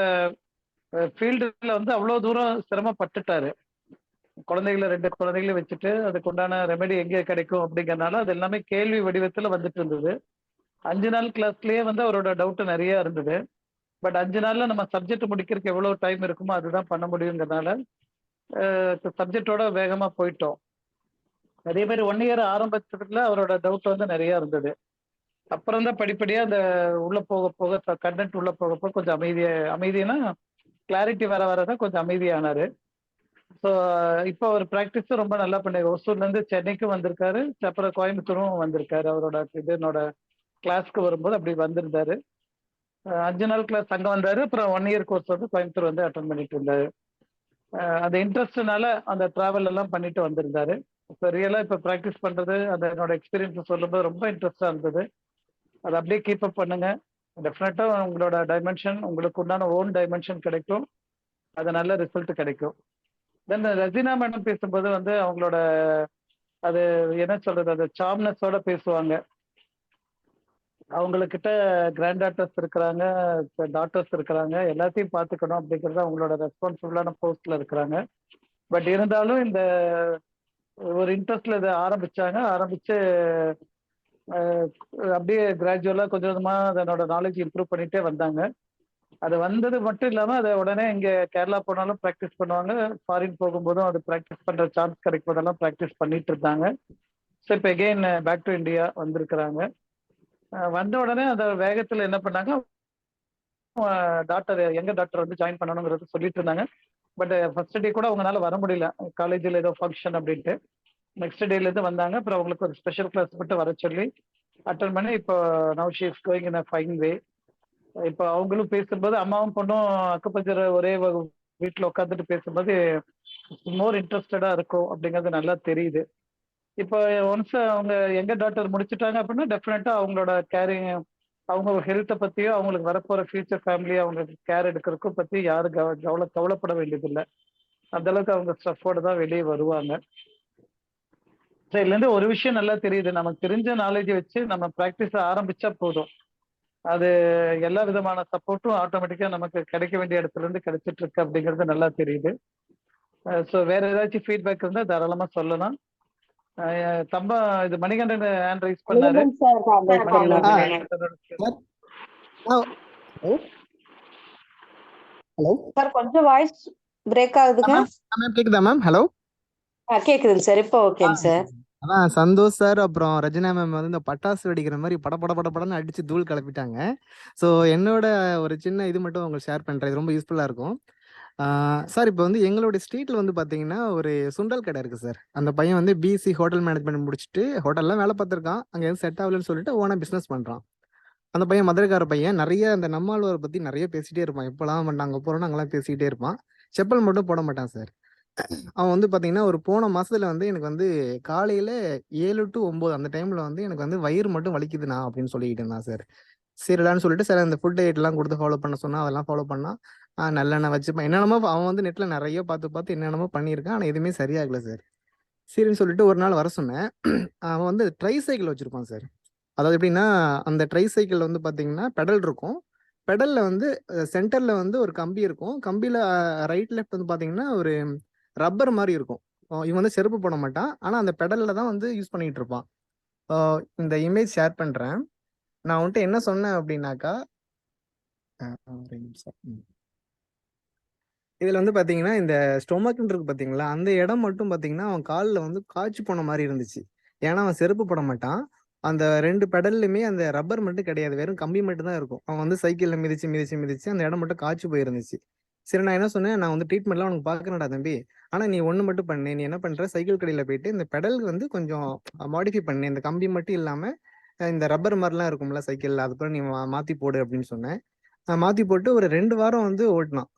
ஃபீல்டுல வந்து அவ்வளவு தூரம் சிரமப்பட்டுட்டாரு. குழந்தைகளை 2 குழந்தைகளை வச்சுட்டு அதுக்கு உண்டான ரெமெடி எங்கே கிடைக்கும் அப்படிங்கறதுனால அது எல்லாமே கேள்வி வடிவத்துல வந்துட்டு இருந்தது. 5 நாள் கிளாஸ்லயே வந்து அவரோட டவுட் நிறைய இருந்தது. பட் 5 நாள்ல நம்ம சப்ஜெக்ட் முடிக்கிறதுக்கு எவ்வளவு டைம் இருக்குமோ அதுதான் பண்ண முடியுங்கிறதுனால சப்ஜெக்டோட வேகமா போயிட்டோம். அதே மாதிரி 1 இயர் ஆரம்பத்துல அவரோட டவுட் வந்து நிறைய இருந்தது. அப்புறம் தான் படிப்படியா அந்த உள்ள போக கண்டென்ட் உள்ள போக கொஞ்சம் அமைதினா கிளாரிட்டி வரதான் கொஞ்சம் அமைதியானாரு. ஸோ இப்போ அவர் ப்ராக்டிஸும் ரொம்ப நல்லா பண்ணாரு. ஒசூர்ல இருந்து சென்னைக்கும் வந்திருக்காரு, அப்புறம் கோயம்புத்தூரும் வந்திருக்காரு. அவரோட என்னோட கிளாஸ்க்கு வரும்போது அப்படி வந்திருந்தாரு. 5 நாள் கிளாஸ் அங்க வந்தாரு. அப்புறம் 1 இயர் கோர்ஸ் வந்து கோயம்புத்தூர் வந்து அட்டன் பண்ணிட்டு இருந்தாரு. அந்த இன்ட்ரெஸ்ட்னால அந்த டிராவல் எல்லாம் பண்ணிட்டு வந்திருந்தாரு. இப்போ ரியலா இப்போ ப்ராக்டிஸ் பண்றது அந்த என்னோட எக்ஸ்பீரியன்ஸ் சொல்லும்போது ரொம்ப இன்ட்ரெஸ்டா இருந்தது. அதை அப்படியே கீப் அப் பண்ணுங்க. டெஃபினட்டா உங்களோட டைமென்ஷன் உங்களுக்கு உண்டான ஓன் டைமென்ஷன் கிடைக்கும். அது நல்ல ரிசல்ட் கிடைக்கும். தென் ரஜினா மேடம் பேசும்போது வந்து அவங்களோட அது என்ன சொல்றது, அது சாம்னஸோட பேசுவாங்க. அவங்கக்கிட்ட கிராண்ட் டாட்டர்ஸ் இருக்கிறாங்க, டாட்டர்ஸ் இருக்கிறாங்க, எல்லாத்தையும் பார்த்துக்கணும் அப்படிங்கிறது அவங்களோட ரெஸ்பான்சிபிளான போஸ்ட்ல இருக்கிறாங்க. பட் இருந்தாலும் இந்த ஒரு இன்ட்ரெஸ்ட்ல இதை ஆரம்பிச்சு அப்படியே கிராஜுவலா கொஞ்சம் கொஞ்சமா அதனோட நாலேஜ் இம்ப்ரூவ் பண்ணிட்டே வந்தாங்க. அது வந்தது மட்டும் இல்லாம அதை உடனே இங்க கேரளா போனாலும் ப்ராக்டிஸ் பண்ணுவாங்க, ஃபாரின் போகும்போதும் அது ப்ராக்டிஸ் பண்ற சான்ஸ் கிடைக்கும் போதெல்லாம் ப்ராக்டிஸ் பண்ணிட்டு இருந்தாங்க. ஸோ இப்போ எகெயின் பேக் டு இந்தியா வந்திருக்கிறாங்க. வந்த உடனே அந்த வேகத்துல என்ன பண்ணாங்க, எங்க டாக்டர் வந்து ஜாயின் பண்ணணுங்கிறது சொல்லிட்டு இருந்தாங்க. பட் ஃபர்ஸ்ட் டே கூட அவங்களால வர முடியல, காலேஜில் ஏதோ ஃபங்க்ஷன் அப்படின்ட்டு. நெக்ஸ்ட் டேல இருந்து வந்தாங்க. அப்புறம் அவங்களுக்கு ஒரு ஸ்பெஷல் கிளாஸ் மட்டும் வர சொல்லி அட்டன் பண்ணி இப்போ now she is going in a fine way. இப்போ அவங்களும் பேசும்போது அம்மாவும் பொண்ணும் அக்குபஞ்சர் ஒரே வீட்டில் உட்காந்துட்டு பேசும்போது மோர் இன்ட்ரெஸ்டடா இருக்கும் அப்படிங்கிறது நல்லா தெரியுது. இப்போ ஒன்ஸ் அவங்க எங்க டாக்டர் முடிச்சுட்டாங்க அப்படின்னா டெஃபினட்டா அவங்களோட கேரிங், அவங்க ஹெல்த்தை பத்தியோ அவங்களுக்கு வரப்போற ஃபியூச்சர் ஃபேமிலி அவங்க கேர் எடுக்கிறதுக்கும் பத்தி யாரும் கவலைப்பட வேண்டியதில்லை. அந்த அளவுக்கு அவங்க ஸ்ட்ரெஸ்ஸோட தான் வெளியே வருவாங்க. ஸோ இதுலேருந்து ஒரு விஷயம் நல்லா தெரியுது, நமக்கு தெரிஞ்ச நாலேஜை வச்சு நம்ம ப்ராக்டிஸ் ஆரம்பிச்சா போதும், அது எல்லா விதமான சப்போர்ட்டும் ஆட்டோமேட்டிக்கா நமக்கு கிடைக்க வேண்டிய இடத்துல இருந்து கிடைச்சிட்டு இருக்கு அப்படிங்கிறது நல்லா தெரியுது. ஸோ வேற ஏதாச்சும் ஃபீட்பேக் இருந்தா தாராளமா சொல்லலாம். தம்பா இது மணிகண்டன் ஹேண்ட் ரைஸ் பண்ணாரு. ஹலோ சார் கொஞ்சம் வாய்ஸ் பிரேக் ஆகுதுங்க. மேம் கேக்குதா மேம்? ஹலோ கேக்குதுங்க சார், இப்போ ஓகேங்க சார். அதான் சந்தோஷ் சார் அப்புறம் ரஜினா மேம் வந்து இந்த பட்டாசு வெடிக்கிற மாதிரி படன்னு அடிச்சு தூள் கிளப்பிட்டாங்க. ஸோ என்னோட ஒரு சின்ன இது மட்டும் உங்களுக்கு ஷேர் பண்றேன், இது ரொம்ப யூஸ்ஃபுல்லா இருக்கும். சார் இப்போ வந்து எங்களுடைய ஸ்ட்ரீட்ல வந்து பாத்தீங்கன்னா ஒரு சுண்டல் கடை இருக்கு சார். அந்த பையன் வந்து பிசி ஹோட்டல் மேனேஜ்மெண்ட் முடிச்சுட்டு ஹோட்டல்லாம் வேலை பார்த்துருக்கான், அங்க எதுவும் செட் ஆகலன்னு சொல்லிட்டு ஓனா பிசினஸ் பண்றான். அந்த பையன் மதுரைக்கார பையன், நிறைய அந்த நம்மாழ்வாரை பத்தி நிறைய பேசிட்டே இருப்பான். எப்பெல்லாம் அங்க போறோம்னா அங்கெல்லாம் பேசிக்கிட்டே இருப்பான். செப்பல் மட்டும் போட மாட்டான் சார். அவன் வந்து பாத்தீங்கன்னா ஒரு போன மாசத்துல வந்து எனக்கு வந்து காலையில 7 to 9 அந்த டைம்ல வந்து எனக்கு வந்து வயிறு மட்டும் வலிக்குதுண்ணா அப்படின்னு சொல்லிக்கிட்டு இருந்தான் சார். சரிடான்னு சொல்லிட்டு சார் அந்த ஃபுட் டயட் எல்லாம் கொடுத்து ஃபாலோ பண்ண சொன்னா அதெல்லாம் ஃபாலோ பண்ணா. நல்லெண்ணெய் வச்சுப்பான், என்னென்னமோ அவன் வந்து நெட்ல நிறைய பார்த்து என்னென்னமோ பண்ணியிருக்கான், ஆனா எதுவுமே சரியாகல சார். சரின்னு சொல்லிட்டு ஒரு நாள் வர சொன்னேன். அவன் வந்து ட்ரை சைக்கிள் வச்சிருப்பான் சார். அதாவது எப்படின்னா அந்த ட்ரை சைக்கிள் வந்து பாத்தீங்கன்னா பெடல் இருக்கும், பெடல்ல வந்து சென்டர்ல வந்து ஒரு கம்பி இருக்கும், கம்பியில ரைட் லெஃப்ட் வந்து பாத்தீங்கன்னா ஒரு ரப்பர் மாதிரி இருக்கும். இவன் வந்து செருப்பு போட மாட்டான், ஆனா அந்த பெடல்ல தான் வந்து யூஸ் பண்ணிட்டு இருப்பான். இந்த இமேஜ் ஷேர் பண்றேன். நான் வந்துட்டு என்ன சொன்னேன் அப்படின்னாக்கா, ஒரு நிமிஷம். இதுல வந்து பாத்தீங்கன்னா இந்த ஸ்டொமக்ன்னு இருக்கு பாத்தீங்களா, அந்த இடம் மட்டும் பாத்தீங்கன்னா அவன் காலில் வந்து காய்ச்சி போன மாதிரி இருந்துச்சு. ஏன்னா அவன் செருப்பு போட மாட்டான். அந்த 2 பெடல்லுமே அந்த ரப்பர் மட்டும் கிடையாது, வெறும் கம்பி மட்டும் தான் இருக்கும். அவன் வந்து சைக்கிள்ல மிதிச்சு அந்த இடம் மட்டும் காய்ச்சி போயிருந்துச்சு. சரி நான் என்ன சொன்னேன், நான் வந்து ட்ரீட்மெண்ட்லாம் உனக்கு பாக்குறேன்டா தம்பி, ஆனா நீ ஒண்ணு மட்டும் பண்ணு, நீ என்ன பண்ற சைக்கிள் கடையில போயிட்டு இந்த பெடல் வந்து கொஞ்சம் மாடிஃபை பண்ணு, இந்த கம்பி மட்டும் இல்லாம இந்த ரப்பர் மாதிரிலாம் இருக்கும்ல சைக்கிள்ல, அதுக்கப்புறம் நீ மாத்தி போடு அப்படின்னு சொன்னேன். மாத்தி போட்டு ஒரு 2 வாரம் வந்து ஓட்டினான்.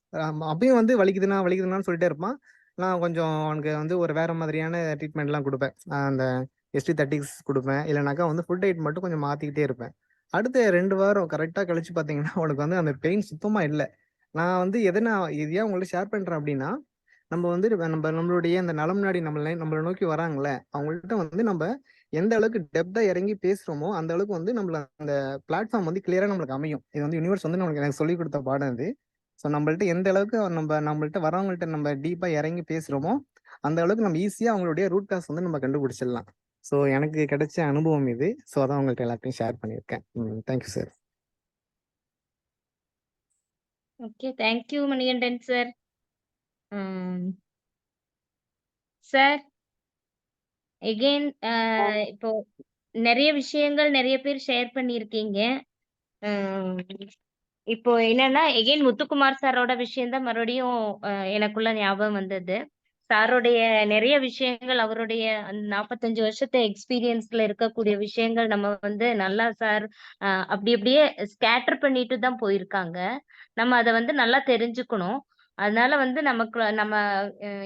அப்பயும் வந்து வலிக்குதுன்னு சொல்லிட்டே இருப்பான். நான் கொஞ்சம் அவனுக்கு வந்து ஒரு வேற மாதிரியான ட்ரீட்மெண்ட்லாம் கொடுப்பேன். அந்த ST30 கொடுப்பேன், இல்லைனாக்கா வந்து ஃபுட் டயட் மட்டும் கொஞ்சம் மாத்திக்கிட்டே இருப்பேன். அடுத்த 2 வாரம் கரெக்டா கழிச்சு பாத்தீங்கன்னா அவனுக்கு வந்து அந்த பெயின் சுத்தமா இல்லை. நான் வந்து இது ஏன் உங்கள்ட்ட ஷேர் பண்றேன் அப்படின்னா, நம்ம வந்து நம்மளுடைய அந்த நலம் நாடி நம்மளை நோக்கி வராங்கல்ல, அவங்கள்ட்ட வந்து நம்ம எந்த அளவுக்கு டெப்தா இறங்கி பேசுறோமோ அந்த அளவுக்கு வந்து நம்மள அந்த பிளாட்ஃபார்ம் வந்து கிளியரா நம்மளுக்கு அமையும். இது வந்து யூனிவர்ஸ் வந்து எனக்கு சொல்லி கொடுத்த பாடம் இது. ஸோ நம்மள்ட்ட எந்த அளவுக்கு நம்மள்ட்ட வரவங்கள்ட்ட நம்ம டீப்பா இறங்கி பேசுறோமோ அந்த அளவுக்கு நம்ம ஈஸியா அவங்களுடைய ரூட் காஸ் வந்து நம்ம கண்டுபிடிச்சிடலாம். ஸோ எனக்கு கிடைச்ச அனுபவம் இது. ஸோ அதான் உங்கள்ட்ட எல்லாத்தையும் ஷேர் பண்ணியிருக்கேன். Thank you sir. Okay, thank you Manikandan sir. Sir again இப்போ நிறைய விஷயங்கள் நிறைய பேர் ஷேர் பண்ணியிருக்கீங்க. இப்போ என்னன்னா எகெயின் முத்துக்குமார் சாரோட விஷயம் தான் மறுபடியும் எனக்குள்ள ஞாபகம் வந்தது. சாருடைய நிறைய விஷயங்கள், அவருடைய 45 வருஷத்து எக்ஸ்பீரியன்ஸ்ல இருக்கக்கூடிய விஷயங்கள் நம்ம வந்து நல்லா சார் அப்படி அப்படியே ஸ்கேட்டர் பண்ணிட்டு தான் போயிருக்காங்க. நம்ம அதை வந்து நல்லா தெரிஞ்சுக்கணும். அதனால வந்து நமக்கு நம்ம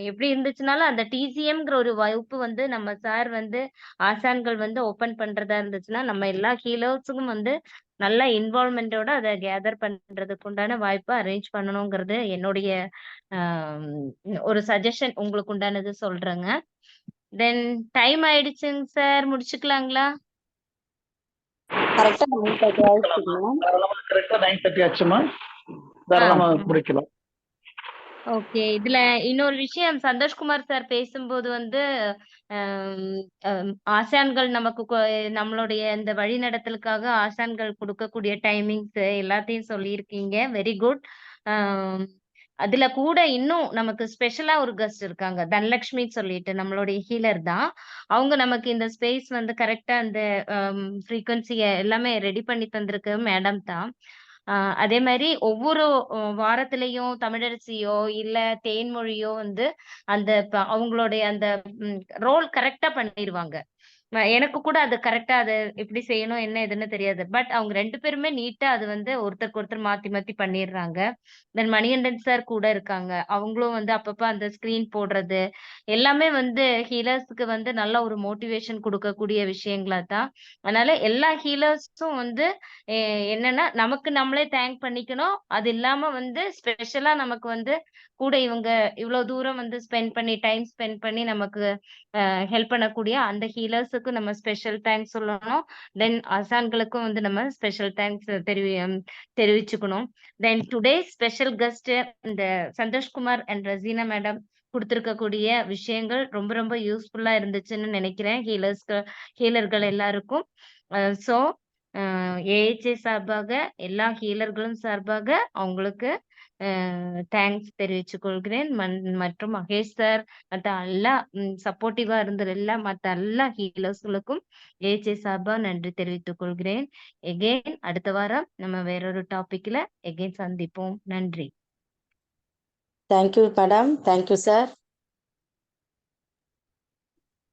எப்படி இருந்துச்சுனாலும் அந்த டிசிஎம்ங்கிற ஒரு வகுப்பு வந்து நம்ம சார் வந்து ஆசான்கள் வந்து ஓப்பன் பண்றதா இருந்துச்சுன்னா, நம்ம எல்லா ஹீலர்ஸுக்கும் வந்து நல்ல இன்வால்வ்மென்ட்டோட அத கேதர் பண்றதுக்கு உண்டான வாய்ப்ப அரேஞ்ச் பண்ணணுங்கிறது என்னுடைய அம் ஒரு சஜஷன் உங்களுக்கு உண்டானது சொல்றேங்க. தென் டைம் ஆயிடுச்சுங்க சார். முடிச்சுக்கலாங்களா? கரெக்டா 9:30 ஆயிடுச்சுங்க மேம். தாராளமா கரெக்டா 9:30 ஆச்சுமா, ஆ. தாராளமா முடிக்கலாம். ஓகே. இதுல இன்னொரு விஷயம் சந்தோஷ்குமார் சார் பேசும்போது வந்து, அம் ஆசான்கள் நமக்கு நம்மளுடைய இந்த வழிநடத்தலுக்காக ஆசான்கள் குடுக்கக்கூடிய டைமிங்ஸ் எல்லாத்தையும் சொல்லியிருக்கீங்க. Very good. அம் அதுல கூட இன்னும் நமக்கு ஸ்பெஷலா ஒரு கெஸ்ட் இருக்காங்க. தனலட்சுமின்னு சொல்லிட்டு நம்மளுடைய ஹீலர் தான். அவங்க நமக்கு இந்த ஸ்பேஸ் வந்து கரெக்ட்டா அந்த ஃப்ரீக்வன்சிய எல்லாமே ரெடி பண்ணி தந்திருக்கு மேடம் தான். அதே மாரி ஒவ்வொரு வாரத்திலயும் தமிழரசியோ, இல்ல தேன்மொழியோ வந்து அந்த அவங்களுடைய அந்த ரோல் கரெக்ட்டா பண்ணிருவாங்க. எனக்கு கூட அது கரெக்ட்டா அது எப்படி செய்யணும், என்ன ஏதுன்னு தெரியாது. பட் அவங்க 2 பேருமே நீட்டா அது வந்து ஒருத்தருக்கு ஒருத்தர் மாத்தி மாத்தி பண்ணிடுறாங்க. தென் மணிகண்டன் சார் கூட இருக்காங்க. அவங்களும் வந்து அப்பப்ப அந்த ஸ்கிரீன் போடுறது, எல்லாமே வந்து ஹீலர்ஸ்க்கு வந்து நல்ல ஒரு மோட்டிவேஷன் குடுக்கக்கூடிய விஷயங்களா தான். அதனால எல்லா ஹீலர்ஸும் வந்து எ என்னன்னா, நமக்கு நம்மளே தேங்க் பண்ணிக்கணும். அது இல்லாம வந்து ஸ்பெஷலா நமக்கு வந்து கூட இவங்க இவ்ளோ தூரம் வந்து டைம் ஸ்பெண்ட் பண்ணி நமக்கு ஹெல்ப் பண்ணக்கூடிய அந்த ஹீலர்ஸுக்கு நம்ம ஸ்பெஷல் தேங்க்ஸ் சொல்லணும். தென் ஆசான்களுக்கும் வந்து நம்ம ஸ்பெஷல் தேங்க்ஸ் தெரிவிச்சுக்கணும். தென் டுடே ஸ்பெஷல் கெஸ்ட் இந்த சந்தோஷ்குமார் அண்ட் ரசீனா மேடம் குடுத்திருக்கக்கூடிய விஷயங்கள் ரொம்ப ரொம்ப யூஸ்ஃபுல்லா இருந்துச்சுன்னு நினைக்கிறேன். ஹீலர்கள் எல்லாருக்கும். ஸோ ஏஹெச்ஏ சார்பாக எல்லா ஹீலர்களும் சார்பாக அவங்களுக்கு தேங்க்ஸ் தெரிவித்துக் கொள்கிறேன். மற்றும் மகேஷ் சார் மத்த எல்லா சப்போர்ட்டிவா இருந்த மத்த எல்லா ஹீலர்ஸ்களுக்கும் ஏஹெச்ஏ சார்பா நன்றி தெரிவித்துக் கொள்கிறேன். எகெயின் அடுத்த வாரம் நம்ம வேறொரு டாபிக்ல எகெயின் சந்திப்போம். நன்றி. Thank you madam. Thank you sir.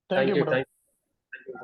Thank you thank you madam. Thank you